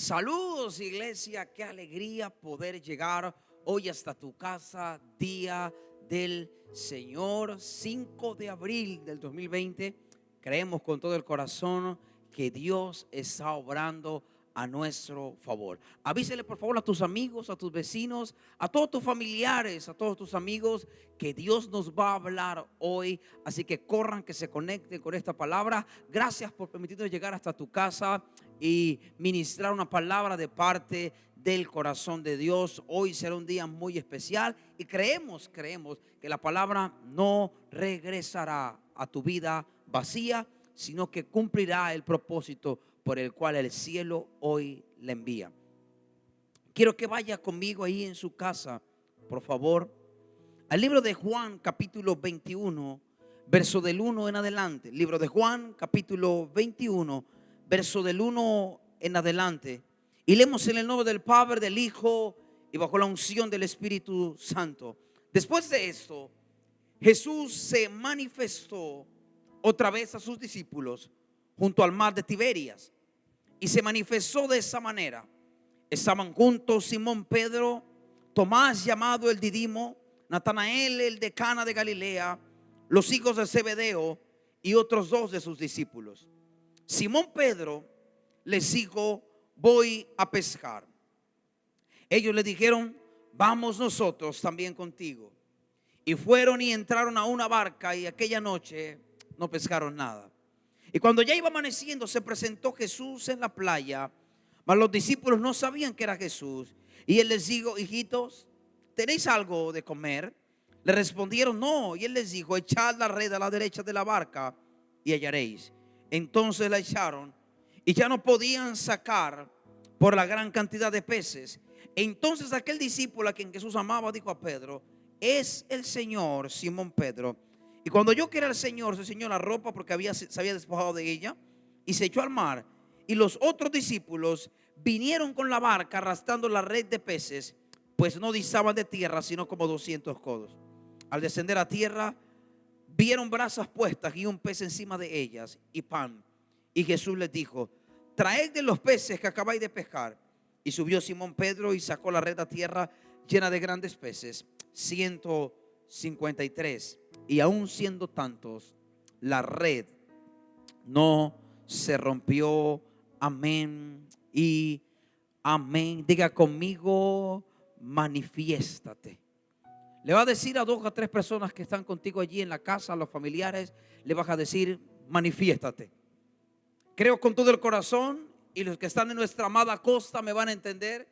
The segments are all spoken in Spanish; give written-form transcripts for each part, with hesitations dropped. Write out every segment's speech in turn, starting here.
Saludos, iglesia, qué alegría poder llegar hoy hasta tu casa, día del Señor, 5 de abril del 2020. Creemos con todo el corazón que Dios está obrando a nuestro favor. Avísele por favor a tus amigos, a tus vecinos, a todos tus familiares, a todos tus amigos, que Dios nos va a hablar hoy. Así que corran, que se conecten con esta palabra. Gracias por permitirnos llegar hasta tu casa y ministrar una palabra de parte del corazón de Dios. Hoy será un día muy especial y creemos que la palabra no regresará a tu vida vacía, sino que cumplirá el propósito por el cual el cielo hoy le envía. Quiero que vaya conmigo ahí en su casa, por favor, al libro de Juan, capítulo 21, verso del 1 en adelante. Libro de Juan, capítulo 21, verso del 1 en adelante. Y leemos en el nombre del Padre, del Hijo y bajo la unción del Espíritu Santo. Después de esto, Jesús se manifestó otra vez a sus discípulos junto al mar de Tiberias. Y se manifestó de esa manera. Estaban juntos Simón Pedro, Tomás llamado el Didimo, Natanael el de Cana de Galilea, los hijos de Zebedeo y otros dos de sus discípulos. Simón Pedro les dijo: voy a pescar. Ellos le dijeron: vamos nosotros también contigo. Y fueron y entraron a una barca, y aquella noche no pescaron nada. Y cuando ya iba amaneciendo, se presentó Jesús en la playa, mas los discípulos no sabían que era Jesús. Y él les dijo: hijitos, ¿tenéis algo de comer? Le respondieron: no. Y él les dijo: echad la red a la derecha de la barca y hallaréis. Entonces la echaron y ya no podían sacar por la gran cantidad de peces. Entonces aquel discípulo a quien Jesús amaba dijo a Pedro: es el Señor. Simón Pedro. Y cuando oyó que era el Señor, se ciñó la ropa porque se había despojado de ella y se echó al mar. Y los otros discípulos vinieron con la barca arrastrando la red de peces, pues no distaban de tierra sino como 200 codos. Al descender a tierra, vieron brasas puestas y un pez encima de ellas y pan. Y Jesús les dijo: traed de los peces que acabáis de pescar. Y subió Simón Pedro y sacó la red a tierra llena de grandes peces, 153. Y aún siendo tantos, la red no se rompió. Amén y amén. Diga conmigo: manifiéstate. Le va a decir a 2 o 3 personas que están contigo allí en la casa, a los familiares, le vas a decir: manifiéstate. Creo con todo el corazón, y los que están en nuestra amada costa me van a entender,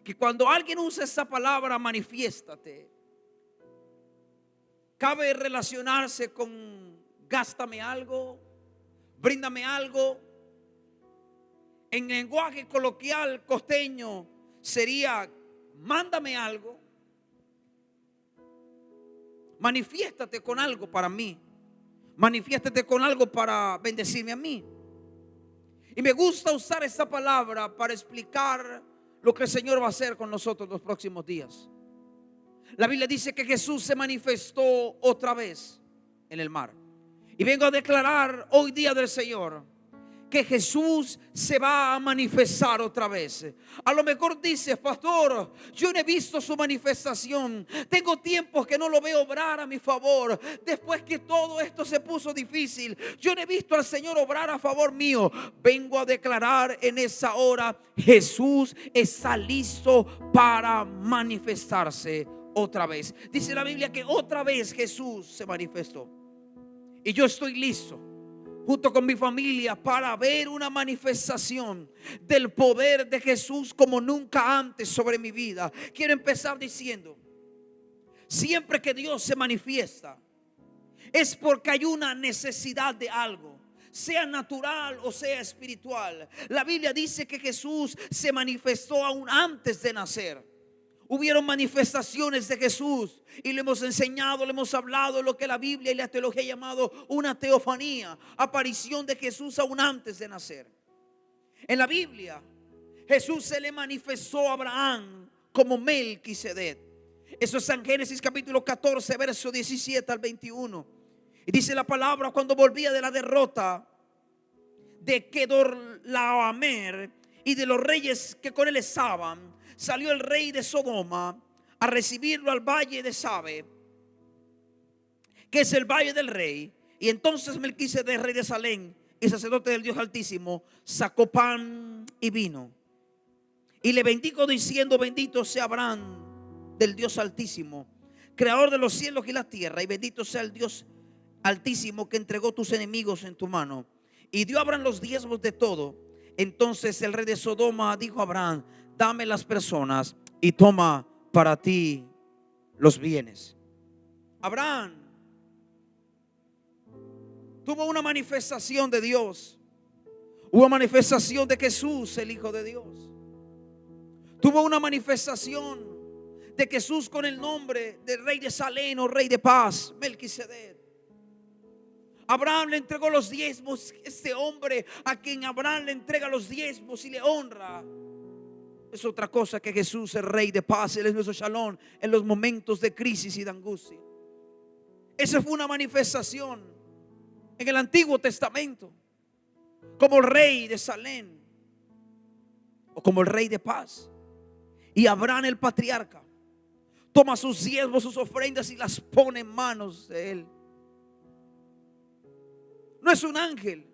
que cuando alguien usa esa palabra manifiéstate, cabe relacionarse con gástame algo, bríndame algo. En lenguaje coloquial costeño sería: mándame algo, manifiéstate con algo para mí, manifiéstate con algo para bendecirme a mí. Y me gusta usar esta palabra para explicar lo que el Señor va a hacer con nosotros los próximos días. La Biblia dice que Jesús se manifestó otra vez en el mar. Y vengo a declarar hoy día del Señor que Jesús se va a manifestar otra vez. A lo mejor dices: pastor, yo no he visto su manifestación. Tengo tiempos que no lo veo obrar a mi favor. Después que todo esto se puso difícil, yo no he visto al Señor obrar a favor mío. Vengo a declarar en esa hora: Jesús está listo para manifestarse otra vez. Dice la Biblia que otra vez Jesús se manifestó. Y yo estoy listo, junto con mi familia, para ver una manifestación del poder de Jesús como nunca antes sobre mi vida. Quiero empezar diciendo: siempre que Dios se manifiesta es porque hay una necesidad de algo, sea natural o sea espiritual. La Biblia dice que Jesús se manifestó aún antes de nacer. Hubieron manifestaciones de Jesús y le hemos enseñado, le hemos hablado de lo que la Biblia y la teología ha llamado una teofanía, aparición de Jesús aún antes de nacer. En la Biblia, Jesús se le manifestó a Abraham como Melquisedec. Eso es en Génesis capítulo 14, verso 17 al 21. Y dice la palabra: cuando volvía de la derrota de Kedorlaomer y de los reyes que con él estaban, salió el rey de Sodoma a recibirlo al valle de Sabe, que es el valle del rey. Y entonces Melquisedec, rey de Salem y sacerdote del Dios Altísimo, sacó pan y vino y le bendijo diciendo: bendito sea Abraham del Dios Altísimo, creador de los cielos y la tierra, y bendito sea el Dios Altísimo que entregó tus enemigos en tu mano. Y dio a Abraham los diezmos de todo. Entonces el rey de Sodoma dijo a Abraham: dame las personas y toma para ti los bienes. Abraham tuvo una manifestación de Dios, una manifestación de Jesús, el Hijo de Dios. Tuvo una manifestación de Jesús con el nombre de rey de Salem o rey de paz, Melquisedec. Abraham le entregó los diezmos. Este hombre a quien Abraham le entrega los diezmos y le honra, es otra cosa que Jesús, el rey de paz. Él es nuestro Shalom en los momentos de crisis y de angustia. Esa fue una manifestación en el Antiguo Testamento, como el rey de Salem o como el rey de paz. Y Abraham, el patriarca, toma sus diezmos, sus ofrendas y las pone en manos de él. No es un ángel,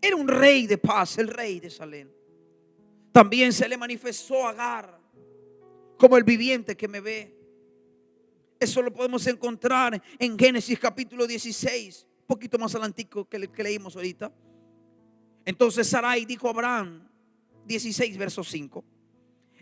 era un rey de paz, el rey de Salem. También se le manifestó a Agar como el viviente que me ve. Eso lo podemos encontrar en Génesis capítulo 16, un poquito más adelantico que leímos ahorita. Entonces Sarai dijo a Abraham, 16 verso 5.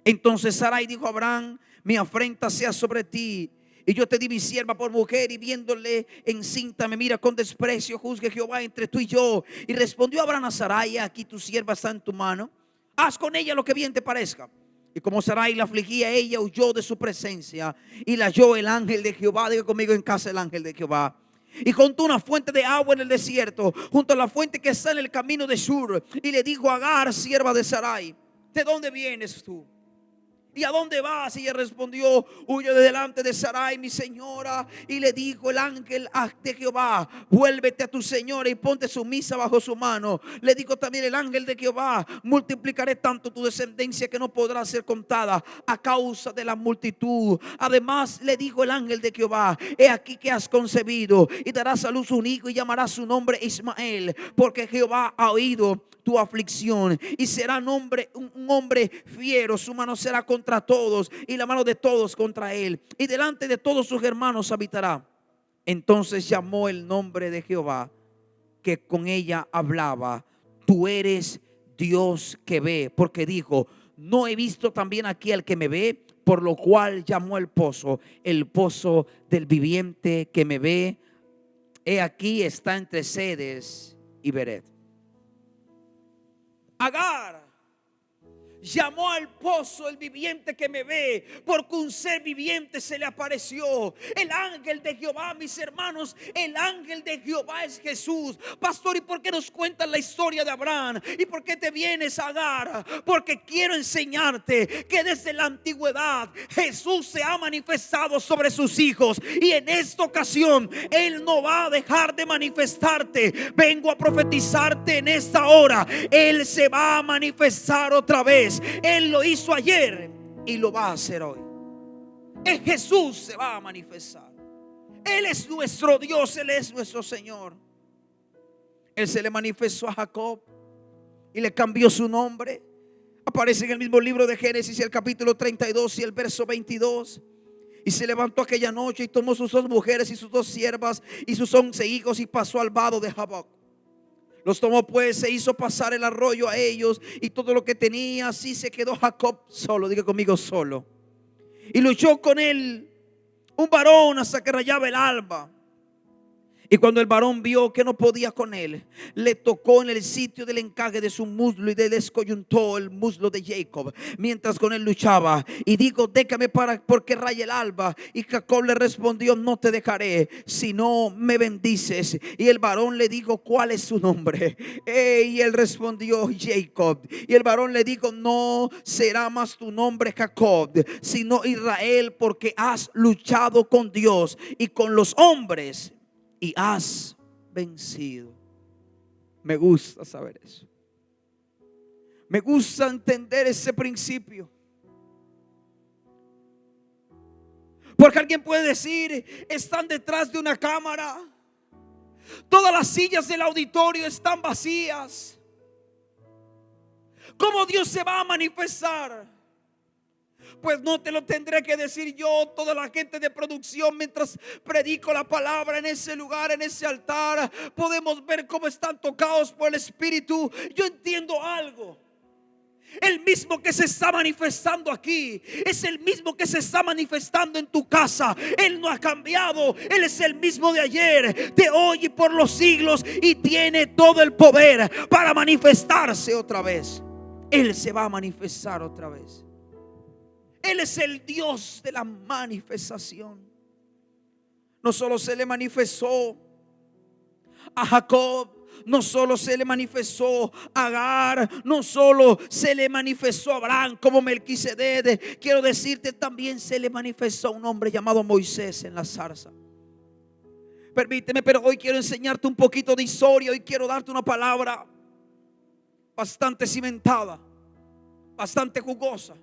Entonces Sarai dijo a Abraham: mi afrenta sea sobre ti, y yo te di mi sierva por mujer. Y viéndole encinta me mira con desprecio. Juzgue Jehová entre tú y yo. Y respondió Abraham a Sarai: aquí tu sierva está en tu mano, haz con ella lo que bien te parezca. Y como Sarai la afligía, ella huyó de su presencia, y la halló el ángel de Jehová. Diga conmigo: en casa el ángel de Jehová. Y juntó una fuente de agua en el desierto, junto a la fuente que está en el camino de Shur. Y le dijo a Agar, sierva de Sarai: ¿de dónde vienes tú? ¿Y a dónde vas? Y ella respondió: huyo de delante de Sarai, mi señora. Y le dijo el ángel de Jehová: vuélvete a tu señora y ponte sumisa bajo su mano. Le dijo también el ángel de Jehová: multiplicaré tanto tu descendencia que no podrá ser contada a causa de la multitud. Además le dijo el ángel de Jehová: he aquí que has concebido y darás a luz un hijo, y llamarás su nombre Ismael, porque Jehová ha oído tu aflicción, y será un hombre fiero. Su mano será contra todos y la mano de todos contra él, y delante de todos sus hermanos habitará. Entonces llamó el nombre de Jehová que con ella hablaba: tú eres Dios que ve, porque dijo: no he visto también aquí al que me ve. Por lo cual llamó el pozo del viviente que me ve. He aquí está entre Sedes y Beret. Agar llamó al pozo el viviente que me ve, porque un ser viviente se le apareció. El ángel de Jehová, mis hermanos, el ángel de Jehová es Jesús. Pastor, ¿y por qué nos cuentan la historia de Abraham? ¿Y por qué te vienes a Agar? Porque quiero enseñarte que desde la antigüedad Jesús se ha manifestado sobre sus hijos, y en esta ocasión Él no va a dejar de manifestarte. Vengo a profetizarte en esta hora: Él se va a manifestar otra vez. Él lo hizo ayer y lo va a hacer hoy. En Jesús se va a manifestar. Él es nuestro Dios, Él es nuestro Señor. Él se le manifestó a Jacob y le cambió su nombre. Aparece en el mismo libro de Génesis, el capítulo 32 y el verso 22. Y se levantó aquella noche y tomó sus 2 mujeres y sus 2 siervas y sus 11 hijos, y pasó al vado de Jaboc. Los tomó pues, se hizo pasar el arroyo a ellos y todo lo que tenía. Así se quedó Jacob solo. Diga conmigo: solo. Y luchó con él un varón hasta que rayaba el alba. Y cuando el varón vio que no podía con él, le tocó en el sitio del encaje de su muslo y le descoyuntó el muslo de Jacob mientras con él luchaba. Y dijo: déjame porque raya el alba. Y Jacob le respondió: no te dejaré si no me bendices. Y el varón le dijo: ¿cuál es su nombre? Y él respondió: Jacob. Y el varón le dijo: no será más tu nombre Jacob, sino Israel, porque has luchado con Dios y con los hombres y has vencido. Me gusta saber eso. Me gusta entender ese principio. Porque alguien puede decir, están detrás de una cámara, todas las sillas del auditorio están vacías. ¿Cómo Dios se va a manifestar? Pues no te lo tendré que decir yo, toda la gente de producción, mientras predico la palabra en ese lugar, en ese altar. Podemos ver cómo están tocados por el Espíritu. Yo entiendo algo. El mismo que se está manifestando aquí es el mismo que se está manifestando en tu casa. Él no ha cambiado. Él es el mismo de ayer, de hoy y por los siglos, y tiene todo el poder para manifestarse otra vez. Él se va a manifestar otra vez. Él es el Dios de la manifestación. No solo se le manifestó a Jacob, no solo se le manifestó a Agar, no solo se le manifestó a Abraham como Melquisedec. Quiero decirte, también se le manifestó a un hombre llamado Moisés en la zarza. Permíteme, pero hoy quiero enseñarte un poquito de historia. Hoy quiero darte una palabra bastante cimentada, bastante jugosa.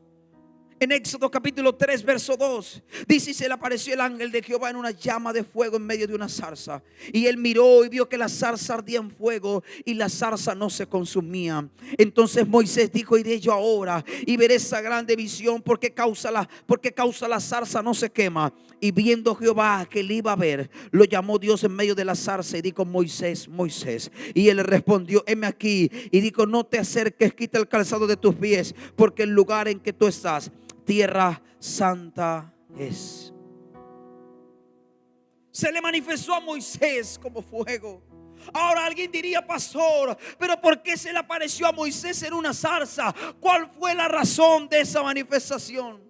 En Éxodo capítulo 3 verso 2 dice: y se le apareció el ángel de Jehová en una llama de fuego en medio de una zarza. Y él miró y vio que la zarza ardía en fuego y la zarza no se consumía. Entonces Moisés dijo: iré yo ahora y veré esa grande visión, porque causa la zarza no se quema. Y viendo Jehová que le iba a ver, lo llamó Dios en medio de la zarza y dijo: Moisés, Moisés. Y él le respondió: heme aquí. Y dijo: no te acerques, quita el calzado de tus pies, porque el lugar en que tú estás, tierra santa es. Se le manifestó a Moisés como fuego. Ahora alguien diría: pastor, pero ¿por qué se le apareció a Moisés en una zarza? ¿Cuál fue la razón de esa manifestación?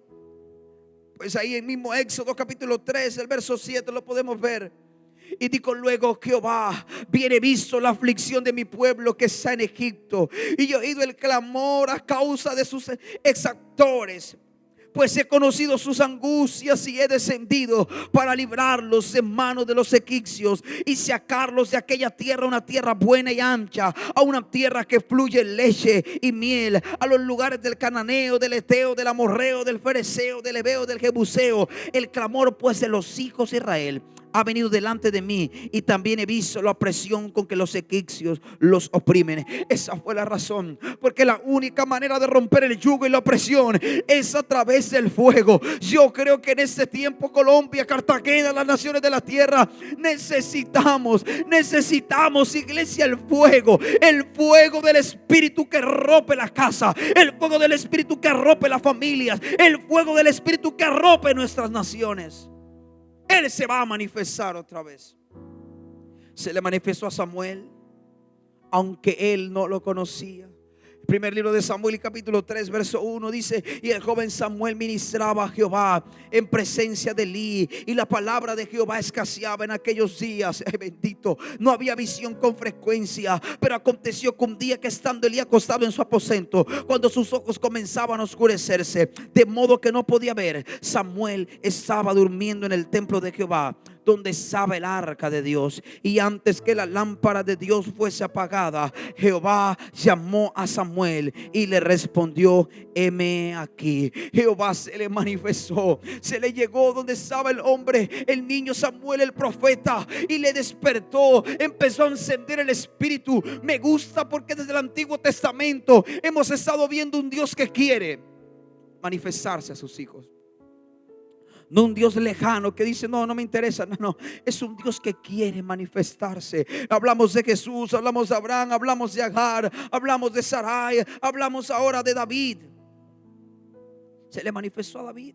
Pues ahí en mismo Éxodo capítulo 3, el verso 7 lo podemos ver. Y dijo luego Jehová: bien he visto la aflicción de mi pueblo que está en Egipto, y yo he oído el clamor a causa de sus exactores. Pues he conocido sus angustias y he descendido para librarlos en manos de los egipcios y sacarlos de aquella tierra, una tierra buena y ancha, a una tierra que fluye leche y miel, a los lugares del cananeo, del eteo, del amorreo, del fereceo, del heveo, del jebuseo. El clamor pues de los hijos de Israel ha venido delante de mí, y también he visto la opresión con que los egipcios los oprimen. Esa fue la razón, porque la única manera de romper el yugo y la opresión es a través del fuego. Yo creo que en este tiempo Colombia, Cartagena, las naciones de la tierra, necesitamos, iglesia, el fuego del Espíritu que rompe la casa, el fuego del Espíritu que rompe las familias, el fuego del Espíritu que rompe nuestras naciones. Él se va a manifestar otra vez. Se le manifestó a Samuel, aunque él no lo conocía. El primer libro de Samuel, capítulo 3 verso 1 dice: y el joven Samuel ministraba a Jehová en presencia de Elí, y la palabra de Jehová escaseaba en aquellos días. Bendito. No había visión con frecuencia, pero aconteció que un día, que estando Elí acostado en su aposento, cuando sus ojos comenzaban a oscurecerse, de modo que no podía ver, Samuel estaba durmiendo en el templo de Jehová, donde estaba el arca de Dios. Y antes que la lámpara de Dios fuese apagada, Jehová llamó a Samuel y le respondió: heme aquí. Jehová se le manifestó, se le llegó donde estaba el hombre, el niño Samuel, el profeta, y le despertó. Empezó a encender el espíritu. Me gusta porque desde el Antiguo Testamento hemos estado viendo un Dios que quiere manifestarse a sus hijos. No un Dios lejano que dice: no me interesa. No, es un Dios que quiere manifestarse. Hablamos de Jesús, hablamos de Abraham, hablamos de Agar, hablamos de Sarai, hablamos ahora de David. Se le manifestó a David.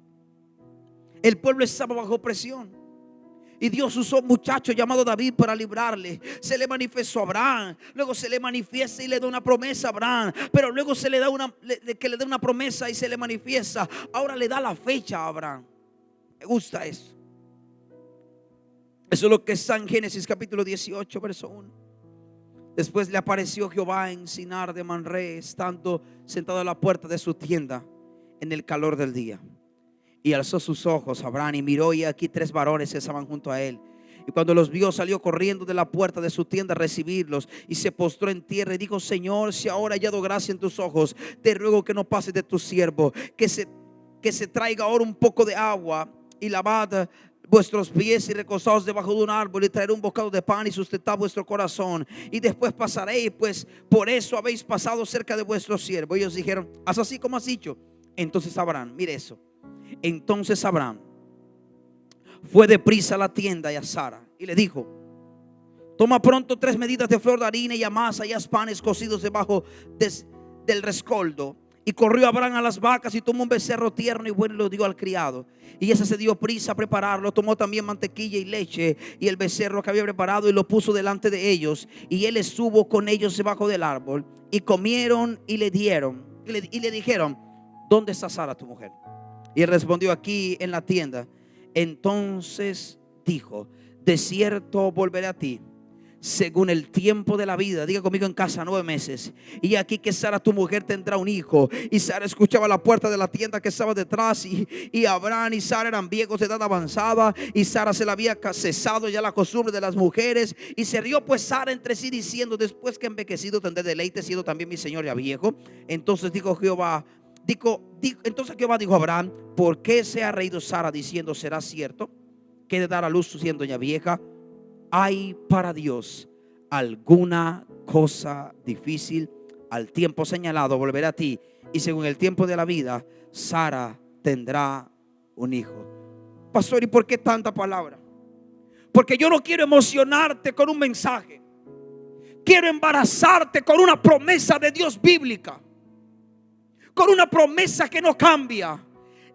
El pueblo estaba bajo presión, y Dios usó un muchacho llamado David para librarle. Se le manifestó a Abraham. Luego se le manifiesta y le da una promesa a Abraham. Pero luego se le da que le dé una promesa y se le manifiesta. Ahora le da la fecha a Abraham. Me gusta eso. Eso es lo que está en Génesis capítulo 18 verso 1. Después le apareció Jehová en Sinar de Manré, estando sentado a la puerta de su tienda en el calor del día. Y alzó sus ojos Abraham y miró, y aquí 3 varones que estaban junto a él. Y cuando los vio, salió corriendo de la puerta de su tienda a recibirlos y se postró en tierra y dijo: Señor, si ahora he hallado gracia en tus ojos, te ruego que no pases de tu siervo, que se traiga ahora un poco de agua y lavad vuestros pies y recostaos debajo de un árbol y traeré un bocado de pan y sustentad vuestro corazón y después pasaréis, pues por eso habéis pasado cerca de vuestro siervo. Ellos dijeron: haz así como has dicho. Entonces Abraham, mire eso, entonces Abraham fue deprisa a la tienda y a Sara y le dijo: toma pronto 3 medidas de flor de harina y amasa y haz panes cocidos debajo del rescoldo. Y corrió Abraham a las vacas y tomó un becerro tierno y bueno y lo dio al criado. Y ese se dio prisa a prepararlo. Tomó también mantequilla y leche y el becerro que había preparado y lo puso delante de ellos. Y él estuvo con ellos debajo del árbol. Y comieron y le dieron. Y le dijeron: ¿dónde está Sara tu mujer? Y él respondió: aquí en la tienda. Entonces dijo: de cierto volveré a ti según el tiempo de la vida. Diga conmigo en casa: 9 meses. Y aquí que Sara tu mujer tendrá un hijo. Y Sara escuchaba la puerta de la tienda que estaba detrás. Y Abraham y Sara eran viejos de edad avanzada. Y Sara se le había cesado ya la costumbre de las mujeres. Y se rió pues Sara entre sí diciendo: después que he envejecido tendré deleite, siendo también mi señor ya viejo. Entonces Jehová dijo a Abraham: ¿por qué se ha reído Sara diciendo: será cierto que de dar a luz siendo ya vieja? ¿Hay para Dios alguna cosa difícil? Al tiempo señalado volveré a ti, y según el tiempo de la vida Sara tendrá un hijo. Pastor, ¿y por qué tanta palabra? Porque yo no quiero emocionarte con un mensaje. Quiero embarazarte con una promesa de Dios bíblica, con una promesa que no cambia.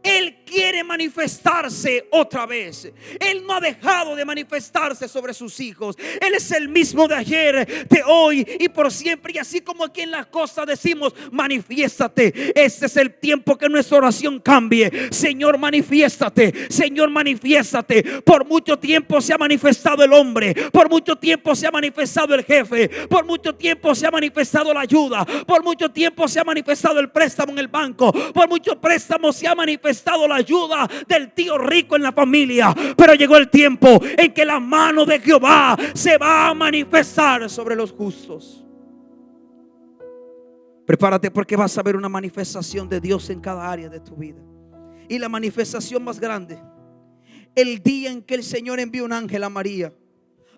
Él quiere manifestarse otra vez. Él no ha dejado de manifestarse sobre sus hijos. Él es el mismo de ayer, de hoy y por siempre. Y así como aquí en la costa decimos: manifiéstate. Este es el tiempo que nuestra oración cambie. Señor, manifiéstate. Señor, manifiéstate. Por mucho tiempo se ha manifestado el hombre. Por mucho tiempo se ha manifestado el jefe. Por mucho tiempo se ha manifestado la ayuda. Por mucho tiempo se ha manifestado el préstamo en el banco. Por mucho préstamo se ha manifestado la ayuda del tío rico en la familia. Pero llegó el tiempo en que la mano de Jehová se va a manifestar sobre los justos. Prepárate, porque vas a ver una manifestación de Dios en cada área de tu vida. Y la manifestación más grande, el día en que el Señor envió un ángel a María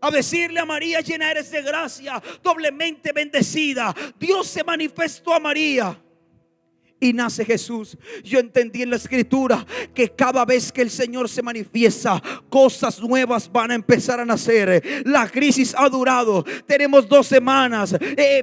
a decirle a María: llena eres de gracia, doblemente bendecida. Dios se manifestó a María y nace Jesús. Yo entendí en la escritura que cada vez que el Señor se manifiesta, cosas nuevas van a empezar a nacer. La crisis ha durado. Tenemos 2 semanas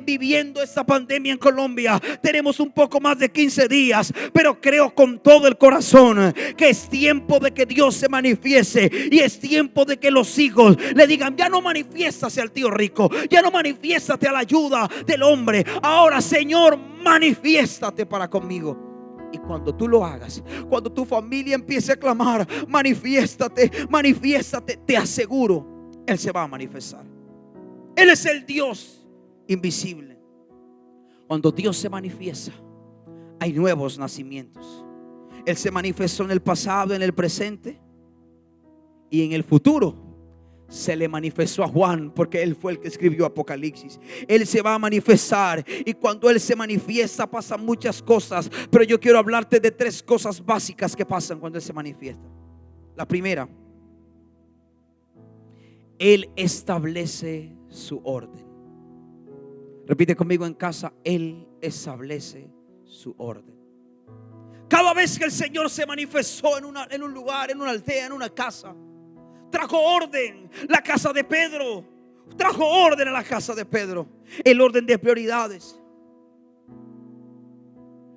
viviendo esta pandemia en Colombia. Tenemos un poco más de 15 días. Pero creo con todo el corazón que es tiempo de que Dios se manifieste. Y es tiempo de que los hijos le digan: ya no manifiéstate al tío rico, ya no manifiéstate a la ayuda del hombre. Ahora, Señor, manifiéstate para conmigo. Y cuando tú lo hagas, cuando tu familia empiece a clamar: manifiéstate, manifiéstate, te aseguro, Él se va a manifestar. Él es el Dios invisible. Cuando Dios se manifiesta, hay nuevos nacimientos. Él se manifestó en el pasado, en el presente y en el futuro. Se le manifestó a Juan, porque él fue el que escribió Apocalipsis. Él se va a manifestar, y cuando Él se manifiesta pasan muchas cosas, pero yo quiero hablarte de 3 cosas básicas que pasan cuando Él se manifiesta. La primera: Él establece su orden. Repite conmigo en casa: Él establece su orden. Cada vez que el Señor se manifestó en un lugar, en una aldea, en una casa, trajo orden. La casa de Pedro trajo orden a la casa de Pedro. El orden de prioridades.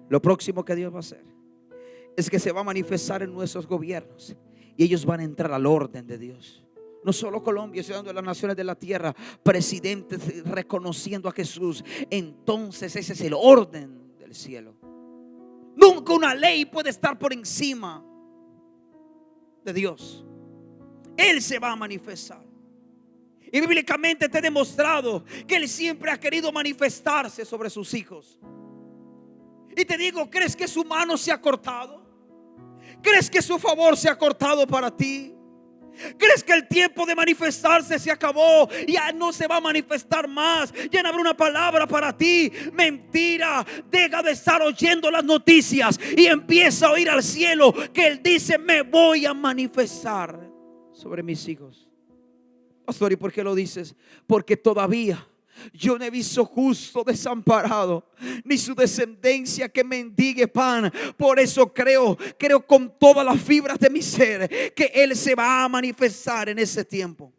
Lo próximo que Dios va a hacer es que se va a manifestar en nuestros gobiernos, y ellos van a entrar al orden de Dios. No solo Colombia, sino de las naciones de la tierra, presidentes reconociendo a Jesús. Entonces ese es el orden del cielo. Nunca una ley puede estar por encima de Dios. Él se va a manifestar. Y bíblicamente te he demostrado que Él siempre ha querido manifestarse sobre sus hijos. Y te digo: ¿crees que su mano se ha cortado? ¿Crees que su favor se ha cortado para ti? ¿Crees que el tiempo de manifestarse se acabó? Ya no se va a manifestar más. Ya no habrá una palabra para ti. Mentira. Deja de estar oyendo las noticias y empieza a oír al cielo, que Él dice: me voy a manifestar sobre mis hijos. Pastor, ¿y por qué lo dices? Porque todavía yo no he visto justo desamparado, ni su descendencia que mendigue pan. Por eso creo con todas las fibras de mi ser que Él se va a manifestar en ese tiempo.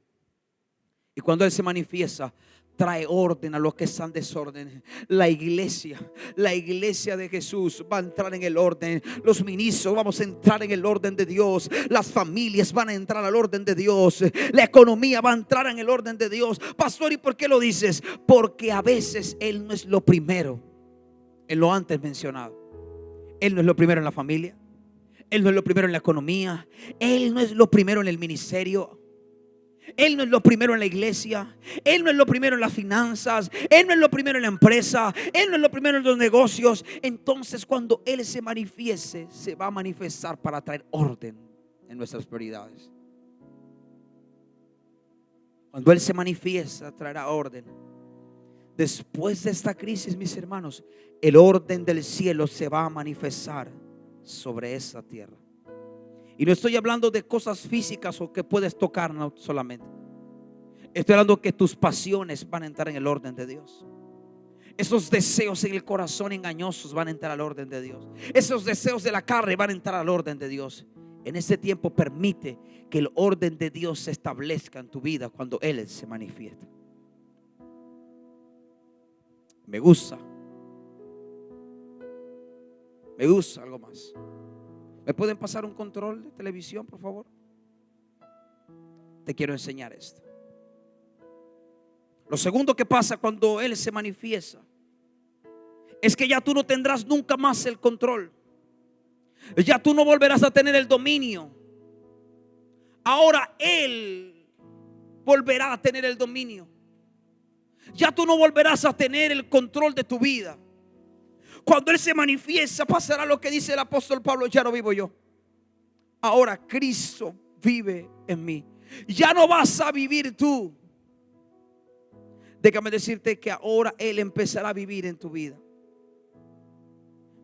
Y cuando Él se manifiesta, trae orden a los que están desorden. La iglesia de Jesús va a entrar en el orden. Los ministros vamos a entrar en el orden de Dios. Las familias van a entrar al orden de Dios. La economía va a entrar en el orden de Dios. Pastor, ¿y por qué lo dices? Porque a veces Él no es lo primero en lo antes mencionado. Él no es lo primero en la familia. Él no es lo primero en la economía. Él no es lo primero en el ministerio. Él no es lo primero en la iglesia. Él no es lo primero en las finanzas. Él no es lo primero en la empresa. Él no es lo primero en los negocios. Entonces, cuando Él se manifieste, se va a manifestar para traer orden en nuestras prioridades. Cuando Él se manifiesta, traerá orden. Después de esta crisis, mis hermanos, el orden del cielo se va a manifestar sobre esta tierra. Y no estoy hablando de cosas físicas o que puedes tocar, no solamente. Estoy hablando que tus pasiones van a entrar en el orden de Dios. Esos deseos en el corazón engañosos van a entrar al orden de Dios. Esos deseos de la carne van a entrar al orden de Dios. En ese tiempo permite que el orden de Dios se establezca en tu vida cuando Él se manifiesta. Me gusta algo más. ¿Me pueden pasar un control de televisión, por favor? Te quiero enseñar esto. Lo segundo que pasa cuando Él se manifiesta es que ya tú no tendrás nunca más el control. Ya tú no volverás a tener el dominio. Ahora Él volverá a tener el dominio. Ya tú no volverás a tener el control de tu vida. Cuando Él se manifiesta, pasará lo que dice el apóstol Pablo: ya no vivo yo, ahora Cristo vive en mí. Ya no vas a vivir tú. Déjame decirte que ahora Él empezará a vivir en tu vida.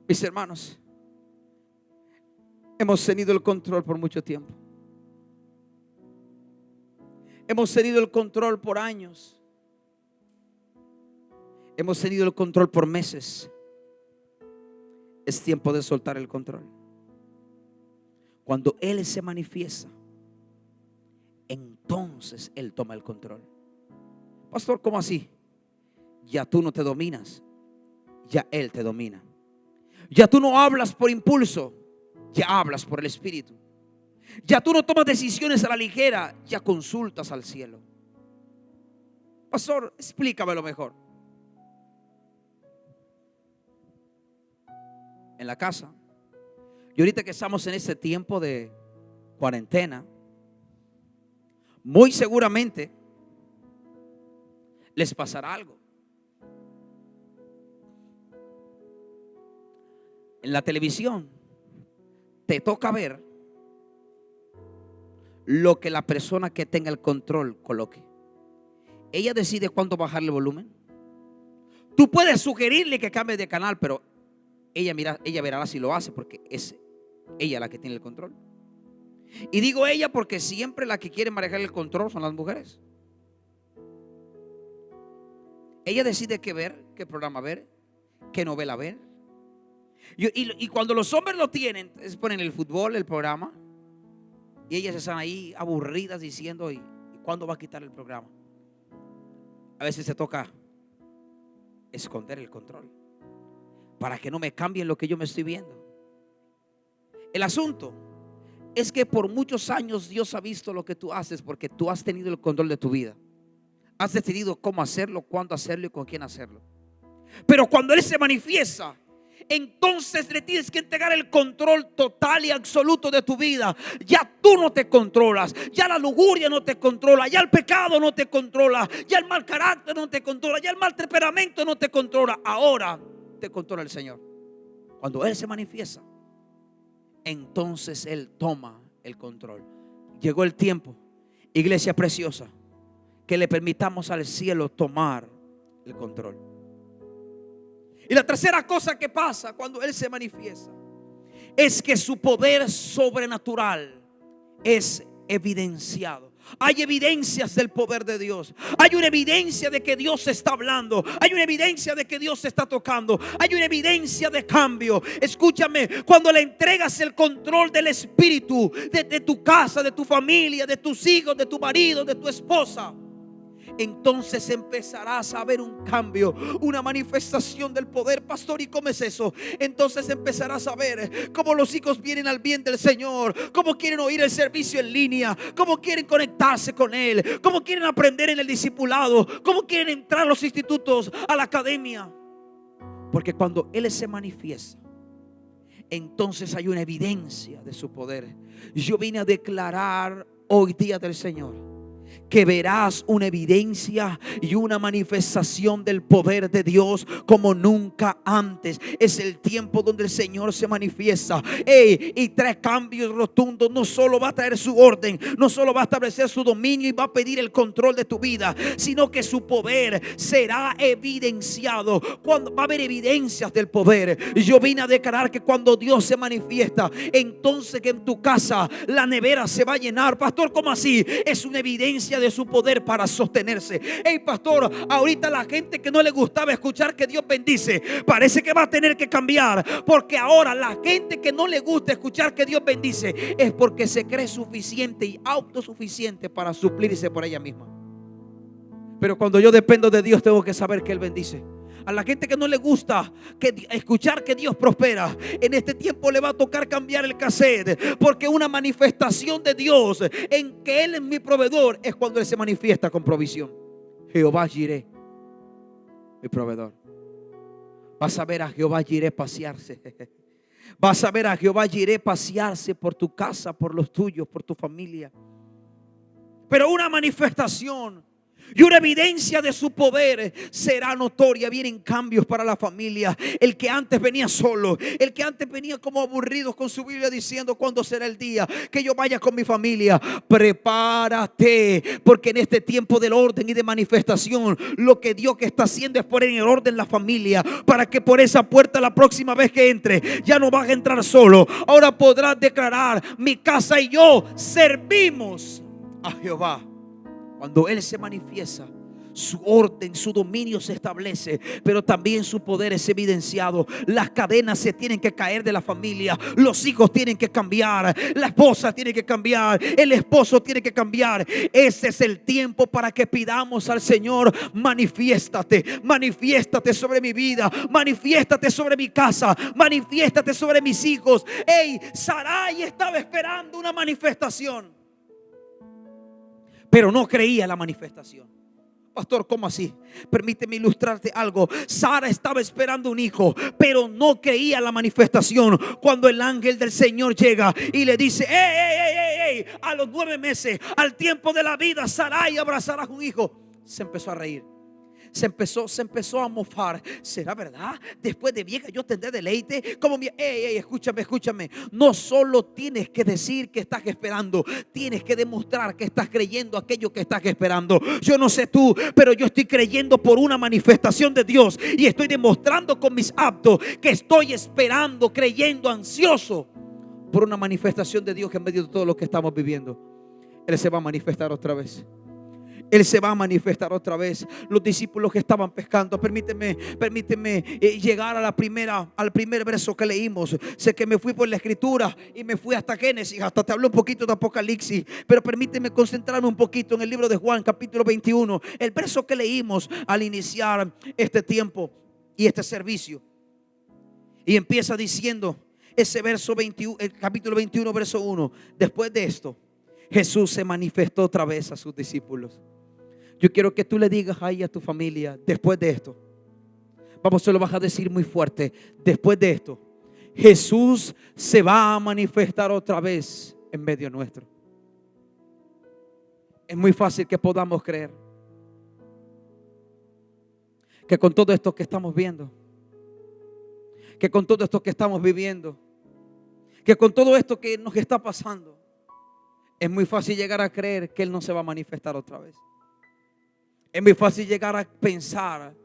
Mis hermanos, hemos tenido el control por mucho tiempo. Hemos tenido el control por años. Hemos tenido el control por meses. Es tiempo de soltar el control. Cuando Él se manifiesta, entonces Él toma el control. Pastor, ¿cómo así? Ya tú no te dominas, ya Él te domina. Ya tú no hablas por impulso, ya hablas por el Espíritu. Ya tú no tomas decisiones a la ligera, ya consultas al cielo. Pastor, explícamelo mejor. En la casa, y ahorita que estamos en este tiempo de cuarentena, muy seguramente les pasará algo. En la televisión te toca ver lo que la persona que tenga el control coloque. Ella decide cuándo bajarle el volumen. Tú puedes sugerirle que cambie de canal, pero ella verá si lo hace, porque es ella la que tiene el control. Y digo ella porque siempre la que quiere manejar el control son las mujeres. Ella decide qué ver, qué programa ver, qué novela ver. Y cuando los hombres lo tienen, ponen el fútbol, el programa, y ellas están ahí aburridas diciendo: ¿y cuándo va a quitar el programa? A veces se toca esconder el control para que no me cambien lo que yo me estoy viendo. El asunto es que por muchos años Dios ha visto lo que tú haces, porque tú has tenido el control de tu vida. Has decidido cómo hacerlo, cuándo hacerlo y con quién hacerlo. Pero cuando Él se manifiesta, entonces le tienes que entregar el control total y absoluto de tu vida. Ya tú no te controlas, ya la lujuria no te controla, ya el pecado no te controla, ya el mal carácter no te controla, ya el mal temperamento no te controla. Ahora te controla el Señor. Cuando Él se manifiesta, entonces Él toma el control. Llegó el tiempo Iglesia preciosa, que le permitamos al cielo tomar el control. Y la tercera cosa que pasa cuando Él se manifiesta es que su poder sobrenatural es evidenciado. Hay evidencias del poder de Dios. Hay una evidencia de que Dios está hablando. Hay una evidencia de que Dios está tocando. Hay una evidencia de cambio. Escúchame, cuando le entregas el control del espíritu de tu casa, de tu familia, de tus hijos, de tu marido, de tu esposa, entonces empezarás a ver un cambio, una manifestación del poder. Pastor, ¿y cómo es eso? Entonces empezarás a ver cómo los hijos vienen al bien del Señor, cómo quieren oír el servicio en línea, cómo quieren conectarse con Él, cómo quieren aprender en el discipulado, cómo quieren entrar a los institutos, a la academia. Porque cuando Él se manifiesta, entonces hay una evidencia de su poder. Yo vine a declarar hoy día del Señor que verás una evidencia y una manifestación del poder de Dios como nunca antes. Es el tiempo donde el Señor se manifiesta y trae cambios rotundos. No solo va a traer su orden, no solo va a establecer su dominio y va a pedir el control de tu vida, sino que su poder será evidenciado. Cuando va a haber evidencias del poder. Yo vine a declarar que cuando Dios se manifiesta, entonces que en tu casa la nevera se va a llenar. Pastor, ¿cómo así? Es una evidencia de su poder para sostenerse. Hey, pastor, ahorita la gente que no le gustaba escuchar que Dios bendice, parece que va a tener que cambiar, porque ahora la gente que no le gusta escuchar que Dios bendice es porque se cree suficiente y autosuficiente para suplirse por ella misma. Pero cuando yo dependo de Dios, tengo que saber que Él bendice. A la gente que no le gusta escuchar que Dios prospera, en este tiempo le va a tocar cambiar el cassette, porque una manifestación de Dios en que Él es mi proveedor es cuando Él se manifiesta con provisión. Jehová Jireh, mi proveedor. Vas a ver a Jehová Jireh pasearse. Vas a ver a Jehová Jireh pasearse por tu casa, por los tuyos, por tu familia. Pero una manifestación y una evidencia de su poder será notoria. Vienen cambios para la familia. El que antes venía solo, el que antes venía como aburrido con su Biblia diciendo: ¿cuándo será el día que yo vaya con mi familia? Prepárate, porque en este tiempo del orden y de manifestación, lo que Dios que está haciendo es poner en orden la familia, para que por esa puerta la próxima vez que entre ya no vas a entrar solo. Ahora podrás declarar: mi casa y yo servimos a Jehová. Cuando Él se manifiesta, su orden, su dominio se establece, pero también su poder es evidenciado. Las cadenas se tienen que caer de la familia. Los hijos tienen que cambiar. La esposa tiene que cambiar. El esposo tiene que cambiar. Ese es el tiempo para que pidamos al Señor: manifiéstate, manifiéstate sobre mi vida, manifiéstate sobre mi casa, manifiéstate sobre mis hijos. Hey, Sarai estaba esperando una manifestación, pero no creía la manifestación. Pastor, ¿cómo así? Permíteme ilustrarte algo. Sara estaba esperando un hijo, pero no creía la manifestación. Cuando el ángel del Señor llega y le dice: ey, a los 9 meses, al tiempo de la vida, Sarai abrazará un hijo, se empezó a reír. Se empezó a mofar. ¿Será verdad? Después de vieja yo tendré deleite. Como escúchame. No solo tienes que decir que estás esperando, tienes que demostrar que estás creyendo aquello que estás esperando. Yo no sé tú, pero yo estoy creyendo por una manifestación de Dios, y estoy demostrando con mis actos que estoy esperando, creyendo, ansioso por una manifestación de Dios, que en medio de todo lo que estamos viviendo, Él se va a manifestar otra vez. Él se va a manifestar otra vez. Los discípulos que estaban pescando, permíteme llegar al primer verso que leímos. Sé que me fui por la escritura y me fui hasta Génesis, hasta te hablé un poquito de Apocalipsis, pero permíteme concentrarme un poquito en el libro de Juan, capítulo 21, el verso que leímos al iniciar este tiempo y este servicio. Y empieza diciendo ese verso 21, el capítulo 21, verso 1: después de esto, Jesús se manifestó otra vez a sus discípulos. Yo quiero que tú le digas ahí a tu familia: después de esto, vamos, se lo vas a decir muy fuerte: después de esto, Jesús se va a manifestar otra vez en medio nuestro. Es muy fácil que podamos creer que con todo esto que estamos viendo, que con todo esto que estamos viviendo, que con todo esto que nos está pasando, Es muy fácil llegar a creer que Él no se va a manifestar otra vez. Es muy fácil llegar a pensar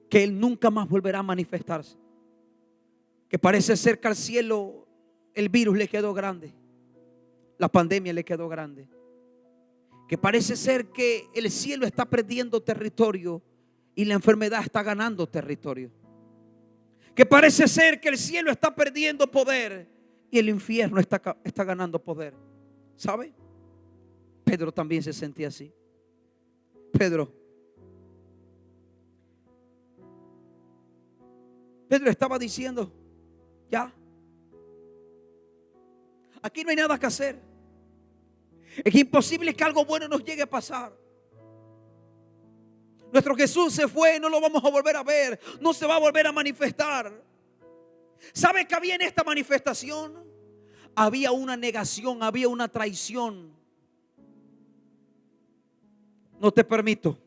que Él nunca más volverá a manifestarse. Que parece ser que al cielo el virus le quedó grande. La pandemia le quedó grande. Que parece ser que el cielo está perdiendo territorio y la enfermedad está ganando territorio. Que parece ser que el cielo está perdiendo poder y el infierno está ganando poder. ¿Sabe? Pedro también se sentía así. Pedro estaba diciendo: ya, aquí no hay nada que hacer. Es imposible que algo bueno nos llegue a pasar. Nuestro Jesús se fue, no lo vamos a volver a ver, no se va a volver a manifestar. ¿Sabe qué había en esta manifestación? Había una negación, había una traición. No te permito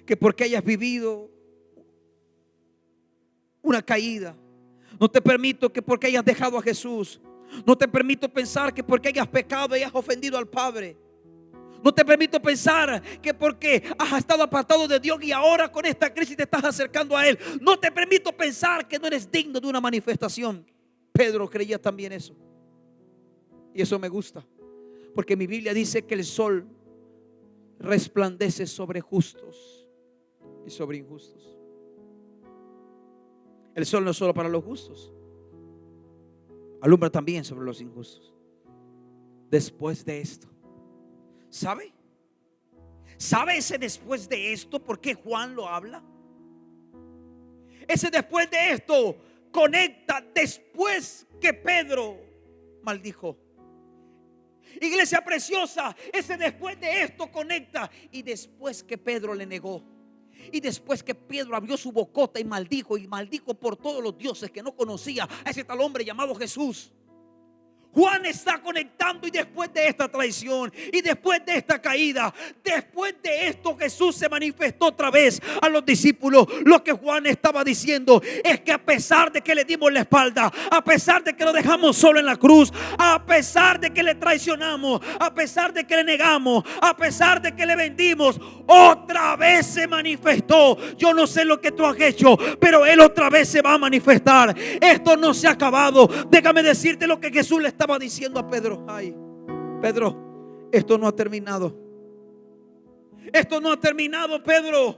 que porque hayas vivido una caída, no te permito que porque hayas dejado a Jesús, no te permito pensar que porque hayas pecado y has ofendido al Padre, no te permito pensar que porque has estado apartado de Dios y ahora con esta crisis te estás acercando a Él, no te permito pensar que no eres digno de una manifestación. Pedro creía también eso, y eso me gusta, porque mi Biblia dice que el sol resplandece sobre justos y sobre injustos. El sol no es solo para los justos, alumbra también sobre los injustos. Después de esto, ¿sabe ese después de esto? ¿Por qué Juan lo habla? Ese después de esto conecta después que Pedro maldijo. Iglesia preciosa, ese después de esto conecta y después que Pedro le negó. Y después que Pedro abrió su bocota y maldijo por todos los dioses que no conocía a ese tal hombre llamado Jesús. Juan está conectando, y después de esta traición y después de esta caída, después de esto Jesús se manifestó otra vez a los discípulos. Lo que Juan estaba diciendo es que a pesar de que le dimos la espalda, a pesar de que lo dejamos solo en la cruz, a pesar de que le traicionamos, a pesar de que le negamos, a pesar de que le vendimos, otra vez se manifestó. Yo no sé lo que tú has hecho, pero Él otra vez se va a manifestar. Esto no se ha acabado. Déjame decirte lo que Jesús le estaba diciendo a Pedro. Ay, Pedro, esto no ha terminado. Esto no ha terminado, Pedro.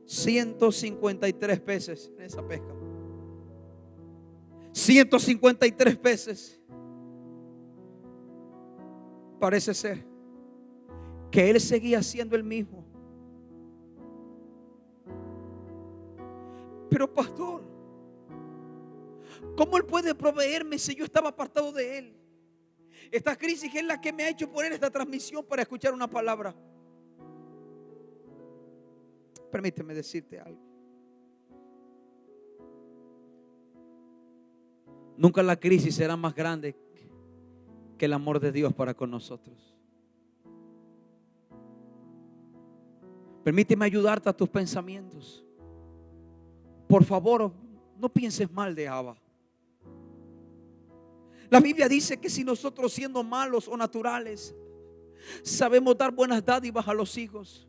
153 peces en esa pesca. 153 peces. Parece ser que él seguía siendo el mismo. Pero pastor, ¿cómo Él puede proveerme si yo estaba apartado de Él? Esta crisis es la que me ha hecho poner esta transmisión para escuchar una palabra. Permíteme decirte algo. Nunca la crisis será más grande que el amor de Dios para con nosotros. Permíteme ayudarte a tus pensamientos. Por favor, no pienses mal de Abba. La Biblia dice que si nosotros, siendo malos o naturales, sabemos dar buenas dádivas a los hijos,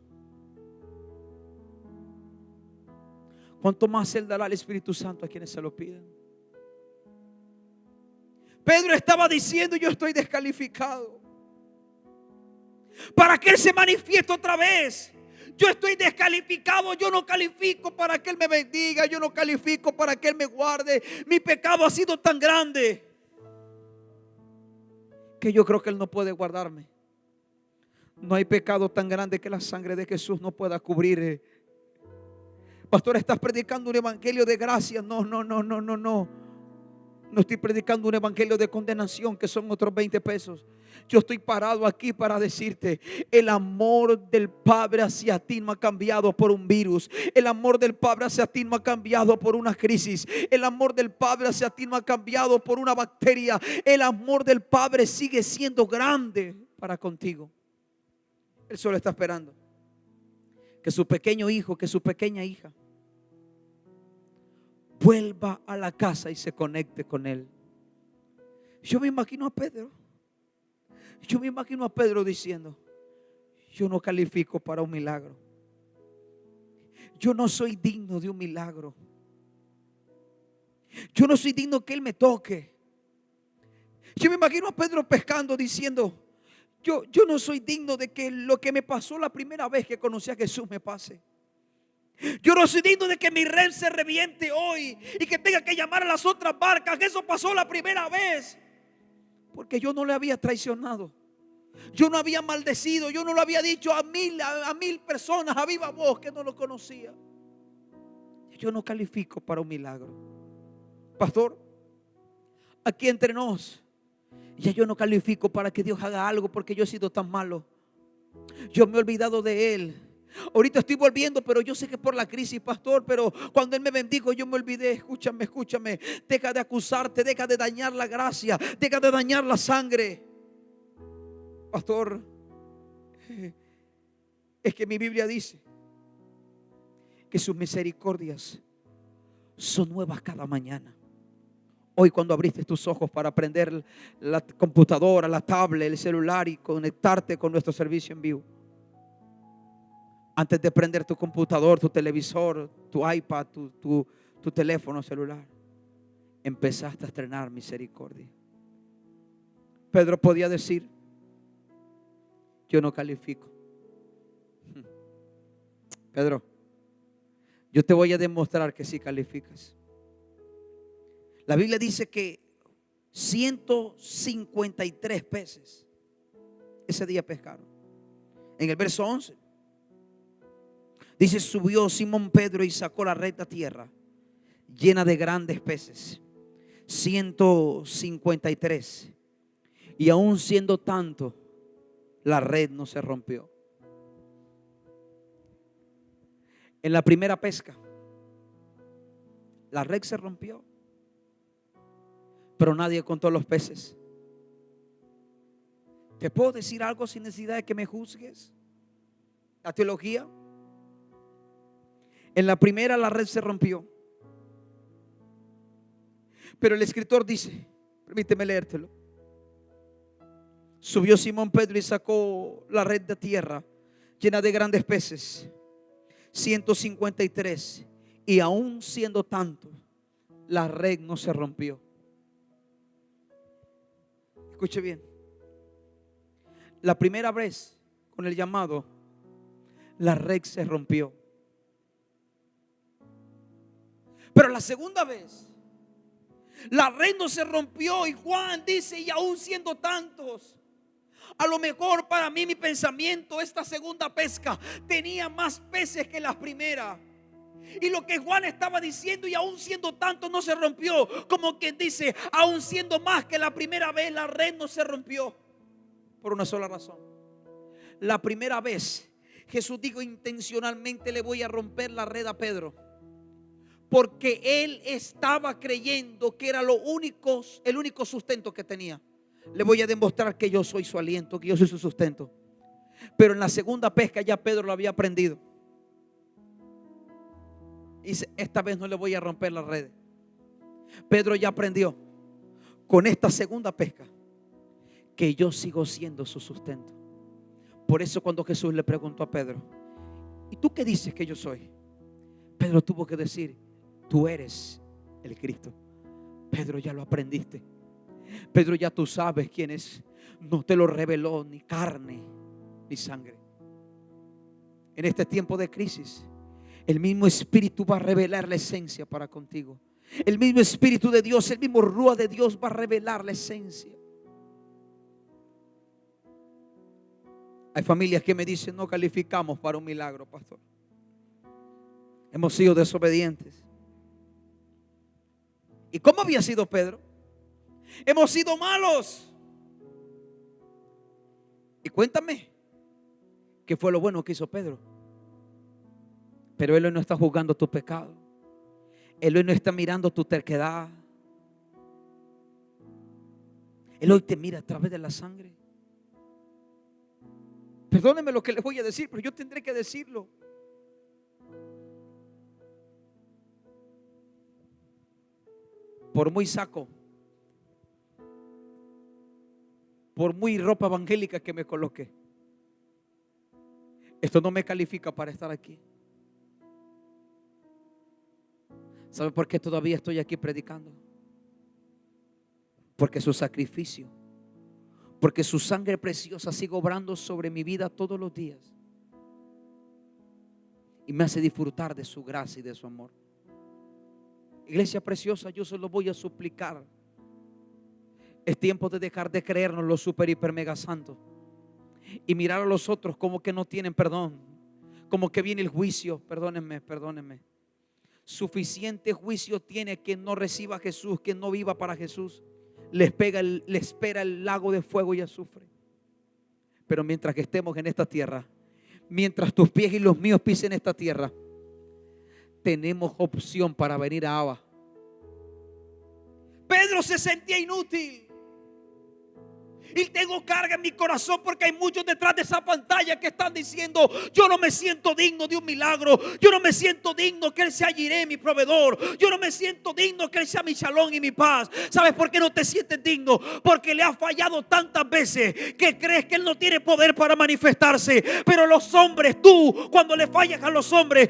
cuanto más Él dará al Espíritu Santo a quienes se lo piden. Pedro estaba diciendo: yo estoy descalificado para que Él se manifieste otra vez. Yo estoy descalificado, yo no califico para que Él me bendiga, yo no califico para que Él me guarde. Mi pecado ha sido tan grande que yo creo que Él no puede guardarme. No hay pecado tan grande que la sangre de Jesús no pueda cubrir. Pastor, estás predicando un evangelio de gracia. No. No estoy predicando un evangelio de condenación, que son otros 20 pesos. Yo estoy parado aquí para decirte: el amor del Padre hacia ti no ha cambiado por un virus. El amor del Padre hacia ti no ha cambiado por una crisis. El amor del Padre hacia ti no ha cambiado por una bacteria. El amor del Padre sigue siendo grande para contigo. Él solo está esperando que su pequeño hijo, que su pequeña hija vuelva a la casa y se conecte con Él. Yo me imagino a Pedro. Yo me imagino a Pedro diciendo: yo no califico para un milagro. Yo no soy digno de un milagro. Yo no soy digno que Él me toque. Yo me imagino a Pedro pescando diciendo: yo no soy digno de que lo que me pasó la primera vez que conocí a Jesús me pase. Yo no soy digno de que mi red se reviente hoy y que tenga que llamar a las otras barcas. Eso pasó la primera vez, porque yo no le había traicionado. Yo no había maldecido. Yo no lo había dicho a mil personas a viva voz que no lo conocía. Yo no califico para un milagro. Pastor, aquí entre nos, ya yo no califico para que Dios haga algo, porque yo he sido tan malo. Yo me he olvidado de Él. Ahorita estoy volviendo, pero yo sé que es por la crisis, pastor. Pero cuando Él me bendijo, yo me olvidé. Escúchame. Deja de acusarte, deja de dañar la gracia, deja de dañar la sangre. Pastor, es que mi Biblia dice que sus misericordias son nuevas cada mañana. Hoy, cuando abriste tus ojos para prender la computadora, la tablet, el celular y conectarte con nuestro servicio en vivo, antes de prender tu computador, tu televisor, tu iPad, tu teléfono celular, empezaste a estrenar misericordia. Pedro podía decir: yo no califico. Pedro, yo te voy a demostrar que sí calificas. La Biblia dice que 153 peces ese día pescaron. En el verso 11 dice: subió Simón Pedro y sacó la red a tierra llena de grandes peces, 153. Y aún siendo tanto, la red no se rompió. En la primera pesca, la red se rompió, pero nadie contó los peces. ¿Te puedo decir algo sin necesidad de que me juzgues? La teología. En la primera la red se rompió, pero el escritor dice, permíteme leértelo: subió Simón Pedro y sacó la red de tierra llena de grandes peces, 153. Y aún siendo tanto, la red no se rompió. Escuche bien. La primera vez con el llamado, la red se rompió. Pero la segunda vez, la red no se rompió. Y Juan dice: y aún siendo tantos. A lo mejor para mí, mi pensamiento, esta segunda pesca tenía más peces que la primera. Y lo que Juan estaba diciendo: y aún siendo tanto, no se rompió. Como quien dice: aún siendo más que la primera vez, la red no se rompió. Por una sola razón. La primera vez Jesús dijo intencionalmente: le voy a romper la red a Pedro, porque él estaba creyendo que era el único sustento que tenía. Le voy a demostrar que yo soy su aliento, que yo soy su sustento. Pero en la segunda pesca ya Pedro lo había aprendido. Y dice: esta vez no le voy a romper la red. Pedro ya aprendió con esta segunda pesca que yo sigo siendo su sustento. Por eso cuando Jesús le preguntó a Pedro: ¿y tú qué dices que yo soy? Pedro tuvo que decir: tú eres el Cristo. Pedro, ya lo aprendiste. Pedro, ya tú sabes quién es. No te lo reveló ni carne ni sangre. En este tiempo de crisis, el mismo Espíritu va a revelar la esencia para contigo. El mismo Espíritu de Dios, el mismo Rúa de Dios va a revelar la esencia. Hay familias que me dicen: no calificamos para un milagro, pastor. Hemos sido desobedientes. ¿Y cómo había sido Pedro? Hemos sido malos. Y cuéntame, ¿qué fue lo bueno que hizo Pedro? Pero Él hoy no está juzgando tu pecado. Él hoy no está mirando tu terquedad. Él hoy te mira a través de la sangre. Perdónenme lo que les voy a decir, pero yo tendré que decirlo. Por muy saco por muy ropa evangélica que me coloque, esto no me califica para estar aquí. ¿Sabe por qué todavía estoy aquí predicando? Porque su sacrificio, porque su sangre preciosa sigue obrando sobre mi vida todos los días y me hace disfrutar de su gracia y de su amor. Iglesia preciosa, yo se lo voy a suplicar. Es tiempo de dejar de creernos los super, hiper, mega santos y mirar a los otros como que no tienen perdón, como que viene el juicio. Perdónenme. Suficiente juicio tiene quien no reciba a Jesús, quien no viva para Jesús. Le espera el lago de fuego y azufre. Pero mientras que estemos en esta tierra, mientras tus pies y los míos pisen esta tierra, tenemos opción para venir a Abba. Pedro se sentía inútil. Y tengo carga en mi corazón porque hay muchos detrás de esa pantalla que están diciendo: yo no me siento digno de un milagro. Yo no me siento digno que Él sea Jireh, mi proveedor. Yo no me siento digno que Él sea mi shalom y mi paz. ¿Sabes por qué no te sientes digno? Porque le has fallado tantas veces que crees que Él no tiene poder para manifestarse. Pero los hombres, tú, cuando le fallas a los hombres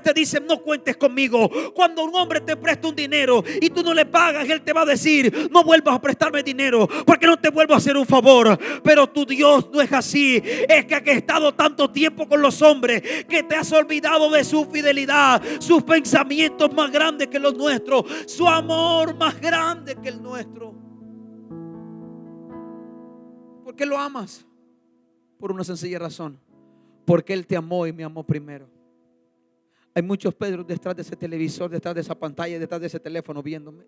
te dicen: no cuentes conmigo. Cuando un hombre te presta un dinero y tú no le pagas, Él te va a decir: no vuelvas a prestarme dinero, porque no te vuelvo a hacer un favor. Pero tu Dios no es así. Es que has estado tanto tiempo con los hombres que te has olvidado de su fidelidad, sus pensamientos más grandes que los nuestros, su amor más grande que el nuestro. ¿Por qué lo amas? Por una sencilla razón: porque Él te amó y me amó primero. Hay muchos Pedros detrás de ese televisor, detrás de esa pantalla, detrás de ese teléfono viéndome.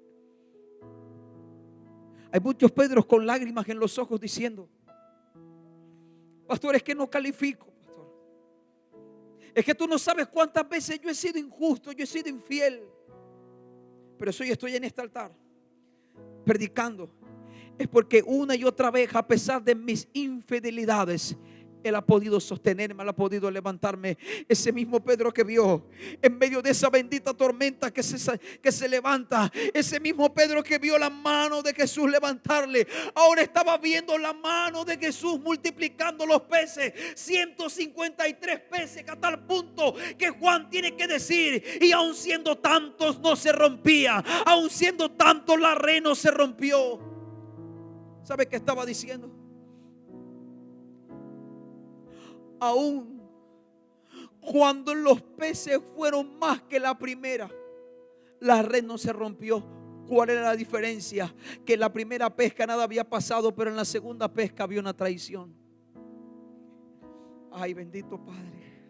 Hay muchos Pedros con lágrimas en los ojos diciendo: pastor, es que no califico, pastor. Es que tú no sabes cuántas veces yo he sido injusto, yo he sido infiel. Pero si hoy estoy en este altar predicando, es porque una y otra vez, a pesar de mis infidelidades, Él ha podido sostenerme, Él ha podido levantarme. Ese mismo Pedro que vio en medio de esa bendita tormenta que se levanta, ese mismo Pedro que vio la mano de Jesús levantarle, ahora estaba viendo la mano de Jesús multiplicando los peces, 153 peces, a tal punto que Juan tiene que decir: y aun siendo tantos no se rompía, aun siendo tantos la red no se rompió. ¿Sabe qué estaba diciendo? Aún cuando los peces fueron más que la primera, la red no se rompió. ¿Cuál era la diferencia? Que en la primera pesca nada había pasado, pero en la segunda pesca había una traición. Ay, bendito Padre.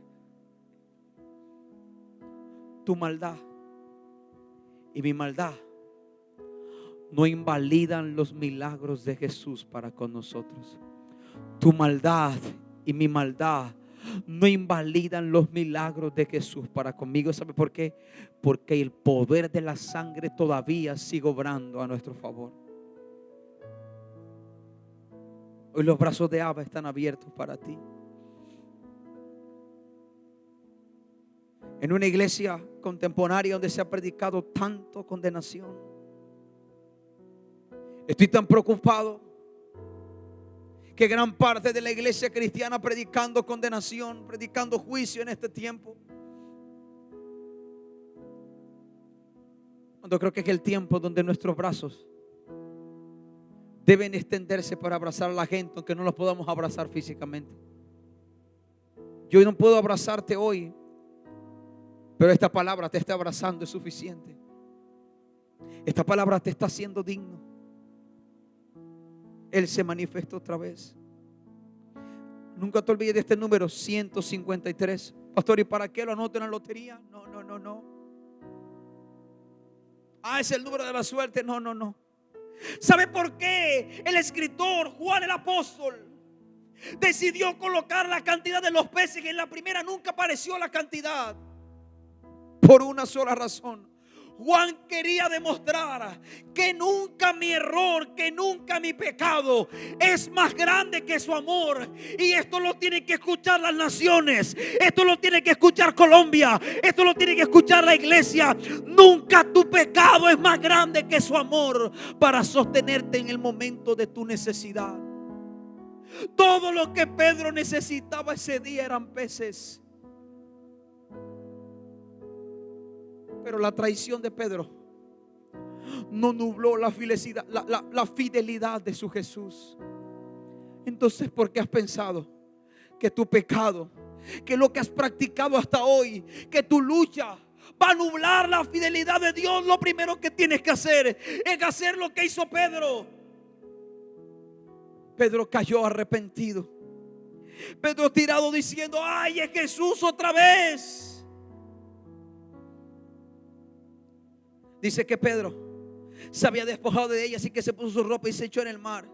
Tu maldad y mi maldad no invalidan los milagros de Jesús para con nosotros. Tu maldad y mi maldad no invalidan los milagros de Jesús para conmigo. ¿Sabe por qué? Porque el poder de la sangre todavía sigue obrando a nuestro favor. Hoy los brazos de Abba están abiertos para ti. En una iglesia contemporánea donde se ha predicado tanto condenación, estoy tan preocupado que gran parte de la iglesia cristiana predicando condenación, predicando juicio en este tiempo, cuando creo que es el tiempo donde nuestros brazos deben extenderse para abrazar a la gente, aunque no los podamos abrazar físicamente. Yo no puedo abrazarte hoy, pero esta palabra te está abrazando, es suficiente. Esta palabra te está haciendo digno. Él se manifiesta otra vez. Nunca te olvides de este número 153. Pastor, ¿y para qué lo anoto en la lotería? No. Es el número de la suerte. No. ¿Sabe por qué el escritor Juan el apóstol decidió colocar la cantidad de los peces? En la primera nunca apareció la cantidad. Por una sola razón. Juan quería demostrar que nunca mi error, que nunca mi pecado es más grande que su amor. Y esto lo tienen que escuchar las naciones, esto lo tiene que escuchar Colombia, esto lo tiene que escuchar la iglesia. Nunca tu pecado es más grande que su amor para sostenerte en el momento de tu necesidad. Todo lo que Pedro necesitaba ese día eran peces. Pero la traición de Pedro no nubló la fidelidad de su Jesús. Entonces, ¿por qué has pensado que tu pecado, que lo que has practicado hasta hoy, que tu lucha va a nublar la fidelidad de Dios? Lo primero que tienes que hacer es hacer lo que hizo Pedro. Pedro cayó arrepentido. Pedro tirado diciendo: ay, es Jesús otra vez. Dice que Pedro se había despojado de ella, así que se puso su ropa y se echó en el mar.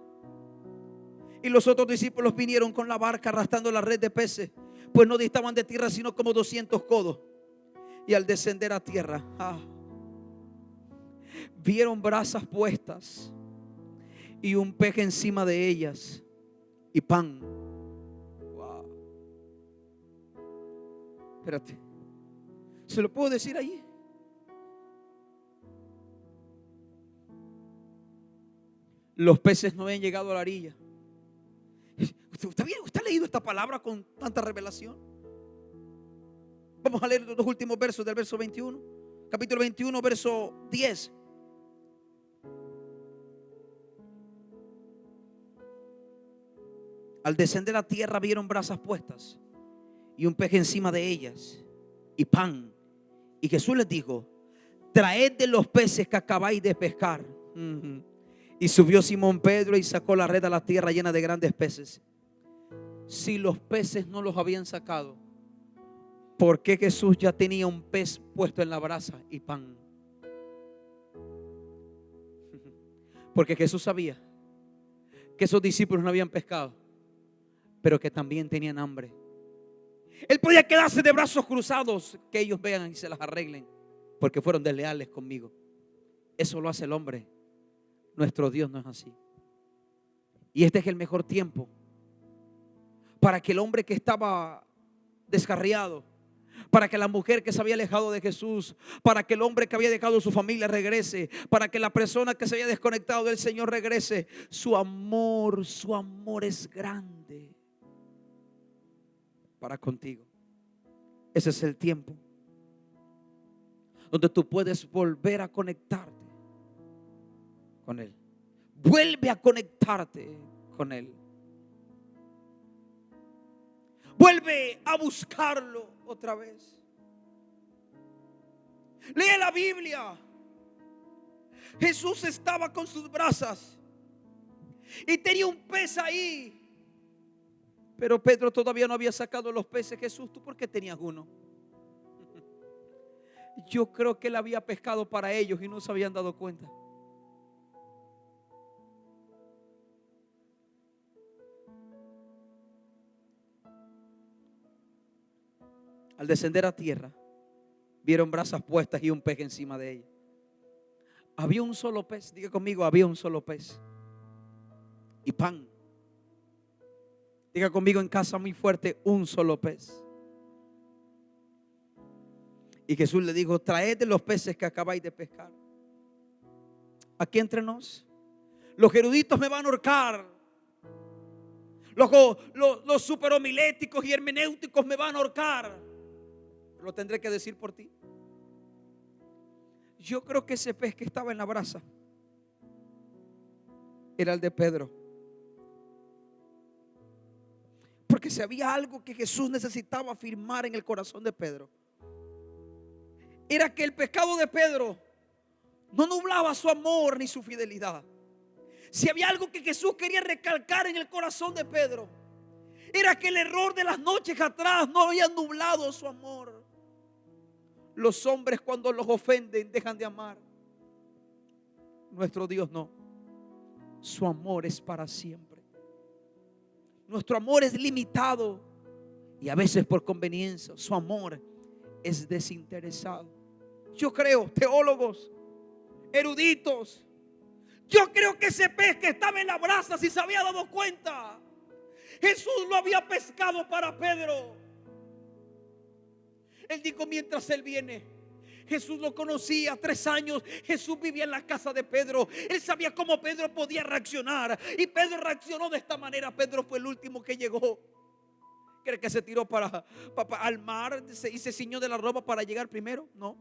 Y los otros discípulos vinieron con la barca arrastrando la red de peces, pues no distaban de tierra sino como 200 codos. Y al descender a tierra, vieron brasas puestas y un pez encima de ellas y pan. Wow. Espérate, ¿se lo puedo decir ahí? Los peces no habían llegado a la orilla. ¿Usted ha leído esta palabra con tanta revelación? Vamos a leer los últimos versos del verso 21. Capítulo 21, verso 10. Al descender a tierra vieron brasas puestas y un pez encima de ellas y pan. Y Jesús les dijo: traed de los peces que acabáis de pescar. Y subió Simón Pedro y sacó la red a la tierra llena de grandes peces. Si los peces no los habían sacado, ¿por qué Jesús ya tenía un pez puesto en la brasa y pan? Porque Jesús sabía que esos discípulos no habían pescado, pero que también tenían hambre. Él podía quedarse de brazos cruzados, que ellos vean y se las arreglen, porque fueron desleales conmigo. Eso lo hace el hombre. Nuestro Dios no es así. Y este es el mejor tiempo para que el hombre que estaba descarriado, para que la mujer que se había alejado de Jesús, para que el hombre que había dejado su familia regrese, para que la persona que se había desconectado del Señor regrese. Su amor es grande para contigo. Ese es el tiempo donde tú puedes volver a conectarte con Él. Vuelve a conectarte con Él. Vuelve a buscarlo otra vez. Lee la Biblia. Jesús estaba con sus brasas y tenía un pez ahí, pero Pedro todavía no había sacado los peces. Jesús, ¿tú por qué tenías uno? Yo creo que él había pescado para ellos y no se habían dado cuenta. Al descender a tierra, vieron brasas puestas y un pez encima de ella. Había un solo pez, diga conmigo, había un solo pez. Y pan. Diga conmigo en casa muy fuerte, un solo pez. Y Jesús le dijo: traed de los peces que acabáis de pescar. Aquí entre nos, los eruditos me van a ahorcar. Los superhomiléticos y hermenéuticos me van a ahorcar. Lo tendré que decir por ti. Yo creo que ese pez que estaba en la brasa era el de Pedro. Porque si había algo que Jesús necesitaba afirmar en el corazón de Pedro, era que el pecado de Pedro no nublaba su amor ni su fidelidad. Si había algo que Jesús quería recalcar en el corazón de Pedro, era que el error de las noches atrás no había nublado su amor. Los hombres, cuando los ofenden, dejan de amar. Nuestro Dios no. Su amor es para siempre. Nuestro amor es limitado y a veces por conveniencia. Su amor es desinteresado. Yo creo, teólogos, eruditos, yo creo que ese pez que estaba en la brasa, si se había dado cuenta, Jesús lo había pescado para Pedro. Él dijo: mientras Él viene, Jesús lo conocía, 3 años. Jesús vivía en la casa de Pedro. Él sabía cómo Pedro podía reaccionar. Y Pedro reaccionó de esta manera. Pedro fue el último que llegó. ¿Cree que se tiró al mar y se ciñó de la ropa para llegar primero? No.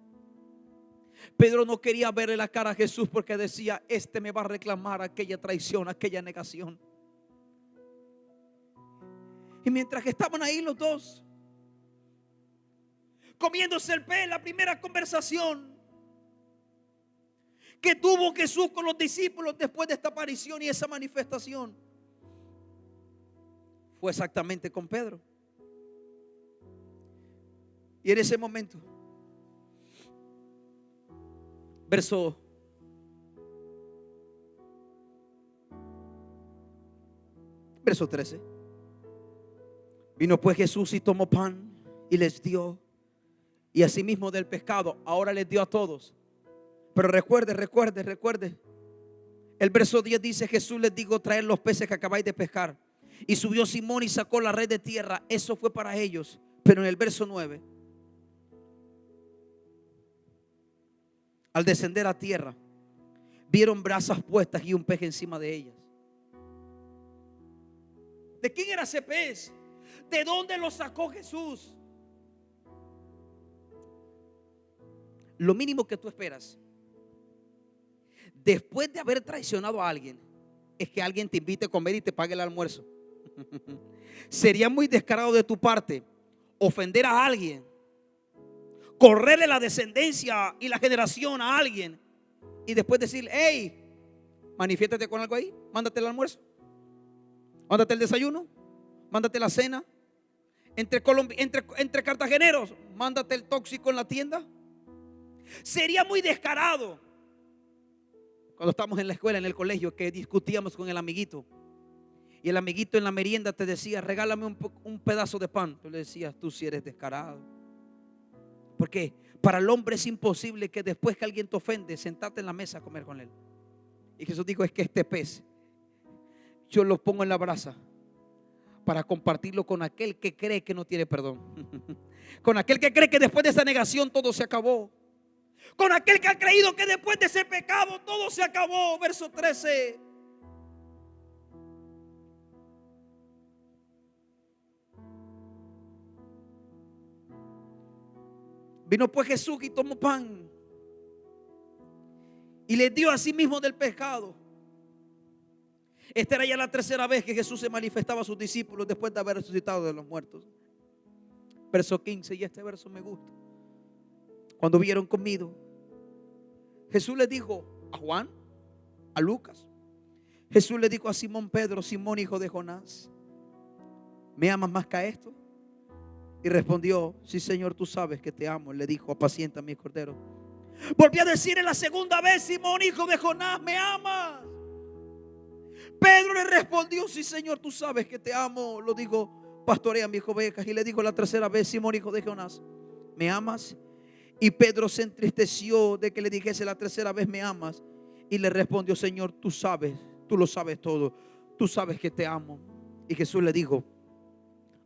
Pedro no quería verle la cara a Jesús porque decía: este me va a reclamar aquella traición, aquella negación. Y mientras que estaban ahí los dos comiéndose el pez, la primera conversación que tuvo Jesús con los discípulos después de esta aparición y esa manifestación fue exactamente con Pedro. Y en ese momento, verso 13. Vino pues Jesús y tomó pan y les dio, y asimismo del pescado. Ahora les dio a todos. Pero recuerde. El verso 10 dice: Jesús les dijo: traed los peces que acabáis de pescar. Y subió Simón y sacó la red de tierra. Eso fue para ellos. Pero en el verso 9, al descender a tierra, vieron brasas puestas y un pez encima de ellas. ¿De quién era ese pez? ¿De dónde lo sacó Jesús? Lo mínimo que tú esperas después de haber traicionado a alguien es que alguien te invite a comer y te pague el almuerzo. Sería muy descarado de tu parte ofender a alguien, correrle la descendencia y la generación a alguien y después decir: hey, manifiéstate con algo ahí, mándate el almuerzo, mándate el desayuno, mándate la cena. Entre cartageneros, mándate el tóxico en la tienda. Sería muy descarado. Cuando estamos en la escuela, en el colegio, que discutíamos con el amiguito, y el amiguito en la merienda te decía: regálame un pedazo de pan. Tú le decías: tú sí eres descarado. Porque para el hombre es imposible que después que alguien te ofende, sentarte en la mesa a comer con él. Y Jesús dijo: es que este pez yo lo pongo en la brasa para compartirlo con aquel que cree que no tiene perdón. Con aquel que cree que después de esa negación todo se acabó. Con aquel que ha creído que después de ese pecado todo se acabó. Verso 13. Vino pues Jesús y tomó pan y les dio a sí mismo del pescado. Esta era ya la 3ª vez que Jesús se manifestaba a sus discípulos después de haber resucitado de los muertos. Verso 15, y este verso me gusta. Cuando hubieron comido, Jesús le dijo a Juan, a Lucas, Jesús le dijo a Simón Pedro: Simón, hijo de Jonás, ¿me amas más que a esto? Y respondió: sí, Señor, tú sabes que te amo. Le dijo: apacienta mis corderos. Volvió a decir en la 2ª vez: Simón, hijo de Jonás, ¿me amas? Pedro le respondió: sí, Señor, tú sabes que te amo. Lo dijo: pastorea mis ovejas. Y le dijo la 3ª vez: Simón, hijo de Jonás, ¿me amas? Y Pedro se entristeció de que le dijese la 3ª vez: ¿me amas? Y le respondió: Señor, tú sabes, tú lo sabes todo, tú sabes que te amo. Y Jesús le dijo: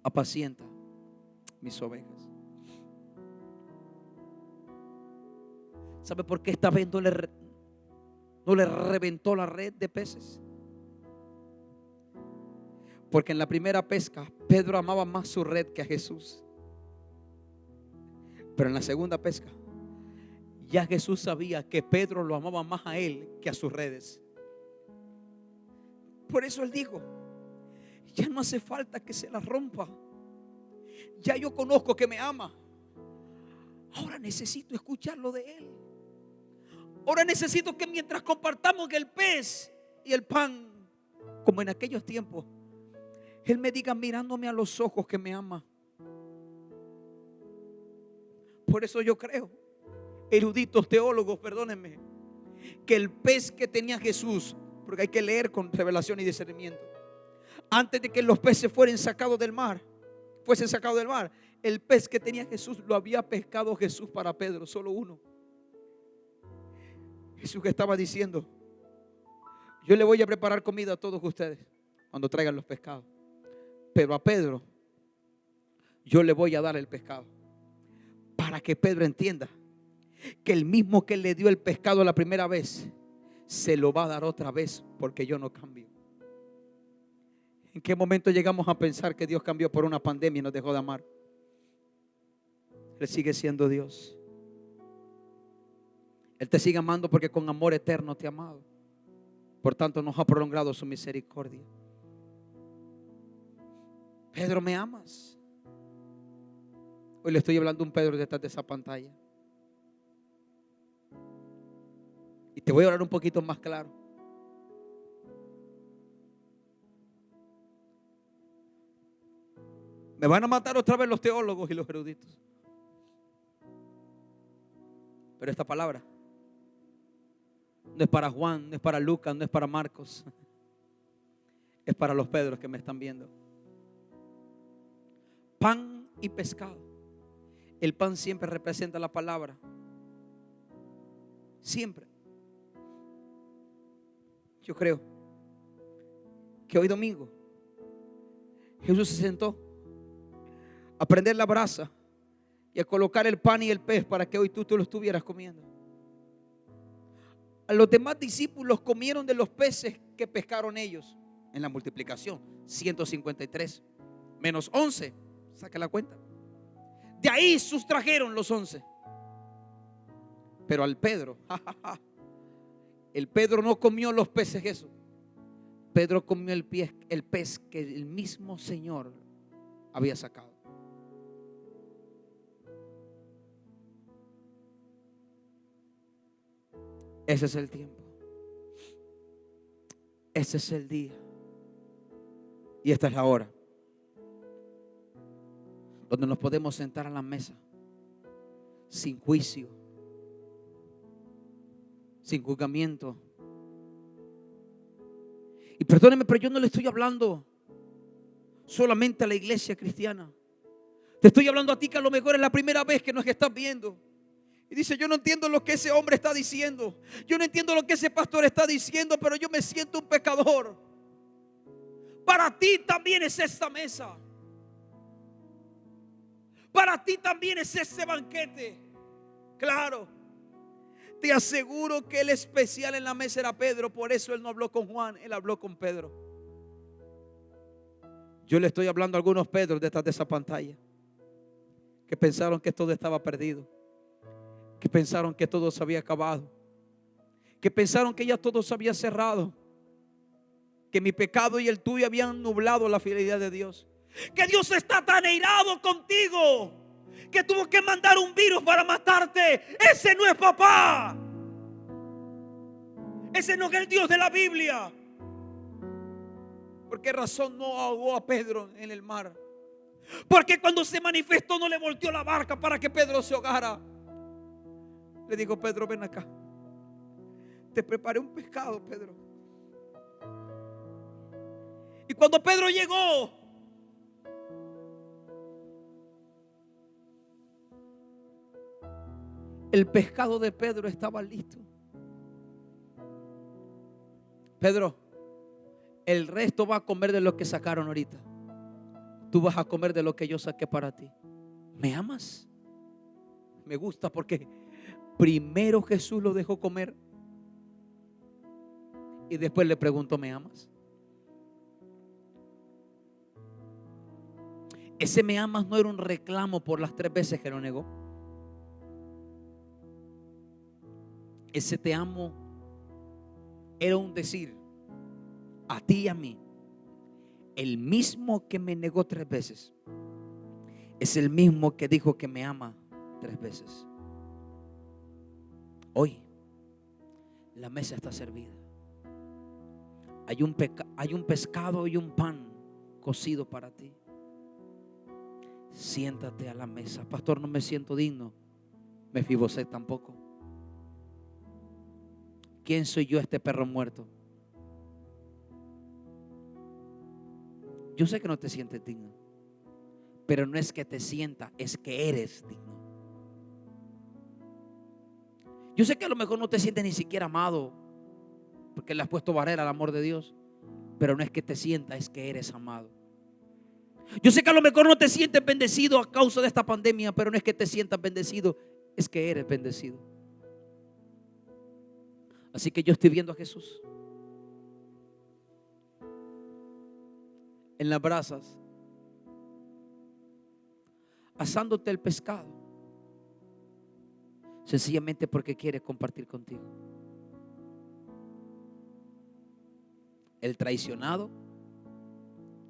apacienta mis ovejas. ¿Sabe por qué esta vez no le reventó la red de peces? Porque en la primera pesca Pedro amaba más su red que a Jesús. Pero en la segunda pesca ya Jesús sabía que Pedro lo amaba más a él que a sus redes. Por eso él dijo: ya no hace falta que se la rompa. Ya yo conozco que me ama. Ahora necesito escucharlo de él. Ahora necesito que mientras compartamos el pez y el pan, como en aquellos tiempos, él me diga mirándome a los ojos que me ama. Por eso yo creo, eruditos, teólogos, perdónenme, que el pez que tenía Jesús, porque hay que leer con revelación y discernimiento, antes de que los peces fuesen sacados del mar, el pez que tenía Jesús lo había pescado Jesús para Pedro, solo uno. Jesús que estaba diciendo: yo le voy a preparar comida a todos ustedes cuando traigan los pescados, pero a Pedro yo le voy a dar el pescado, para que Pedro entienda que el mismo que le dio el pescado la primera vez, se lo va a dar otra vez, porque yo no cambio. ¿En qué momento llegamos a pensar que Dios cambió por una pandemia y nos dejó de amar? Él sigue siendo Dios. Él te sigue amando porque con amor eterno te ha amado. Por tanto nos ha prolongado su misericordia. Pedro, ¿me amas? Hoy le estoy hablando a un Pedro detrás de esa pantalla. Y te voy a hablar un poquito más claro. Me van a matar otra vez los teólogos y los eruditos. Pero esta palabra no es para Juan, no es para Lucas, no es para Marcos. Es para los Pedros que me están viendo. Pan y pescado. El pan siempre representa la palabra. Siempre. Yo creo que hoy domingo Jesús se sentó a prender la brasa y a colocar el pan y el pez para que hoy tú lo estuvieras comiendo. A los demás discípulos comieron de los peces que pescaron ellos en la multiplicación. 153 menos 11, saca la cuenta. De ahí sustrajeron los 11. Pero al Pedro, el Pedro no comió los peces esos. Pedro comió el pez que el mismo Señor había sacado. Ese es el tiempo. Ese es el día. Y esta es la hora donde nos podemos sentar a la mesa sin juicio, sin juzgamiento. Y perdóneme, pero yo no le estoy hablando solamente a la iglesia cristiana. Te estoy hablando a ti que a lo mejor es la primera vez que nos estás viendo. Y dice, yo no entiendo lo que ese hombre está diciendo. Yo no entiendo lo que ese pastor está diciendo, pero yo me siento un pecador. Para ti también es esta mesa. Para ti también es ese banquete. Claro. Te aseguro que el especial en la mesa era Pedro. Por eso él no habló con Juan, él habló con Pedro. Yo le estoy hablando a algunos Pedros detrás de esa pantalla que pensaron que todo estaba perdido, que pensaron que todo se había acabado, que pensaron que ya todo se había cerrado, que mi pecado y el tuyo habían nublado la fidelidad de Dios, que Dios está tan airado contigo que tuvo que mandar un virus para matarte. Ese no es papá. Ese no es el Dios de la Biblia. ¿Por qué razón no ahogó a Pedro en el mar? Porque cuando se manifestó no le volteó la barca para que Pedro se ahogara. Le dijo, Pedro, ven acá. Te preparé un pescado, Pedro. Y cuando Pedro llegó, el pescado de Pedro estaba listo. Pedro, el resto va a comer de lo que sacaron ahorita. Tú vas a comer de lo que yo saqué para ti. ¿Me amas? Me gusta porque primero Jesús lo dejó comer y después le preguntó, ¿me amas? Ese me amas no era un reclamo por las 3 veces que lo negó. Ese te amo era un decir a ti y a mí. El mismo que me negó 3 veces es el mismo que dijo que me ama 3 veces. Hoy la mesa está servida. Hay un pescado y un pan cocido para ti. Siéntate a la mesa. Pastor, no me siento digno. Mefiboset tampoco. ¿Quién soy yo, este perro muerto? Yo sé que no te sientes digno, pero no es que te sientas, es que eres digno. Yo sé que a lo mejor no te sientes ni siquiera amado, porque le has puesto barrera al amor de Dios, pero no es que te sientas, es que eres amado. Yo sé que a lo mejor no te sientes bendecido a causa de esta pandemia, pero no es que te sientas bendecido, es que eres bendecido. Así que yo estoy viendo a Jesús en las brasas, asándote el pescado, sencillamente porque quiere compartir contigo. El traicionado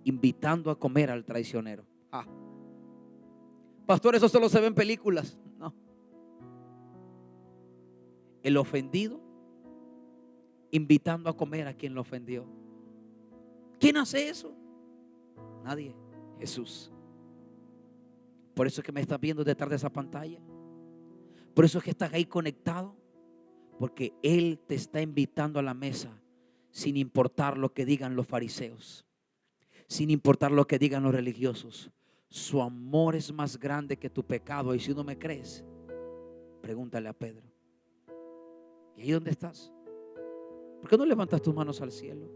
invitando a comer al traicionero. Pastor, eso solo se ve en películas. No. El ofendido invitando a comer a quien lo ofendió. ¿Quién hace eso? Nadie. Jesús. Por eso es que me estás viendo detrás de esa pantalla. Por eso es que estás ahí conectado. Porque Él te está invitando a la mesa, sin importar lo que digan los fariseos, sin importar lo que digan los religiosos. Su amor es más grande que tu pecado. Y si no me crees, pregúntale a Pedro. ¿Y ahí dónde estás? ¿Por qué no levantas tus manos al cielo?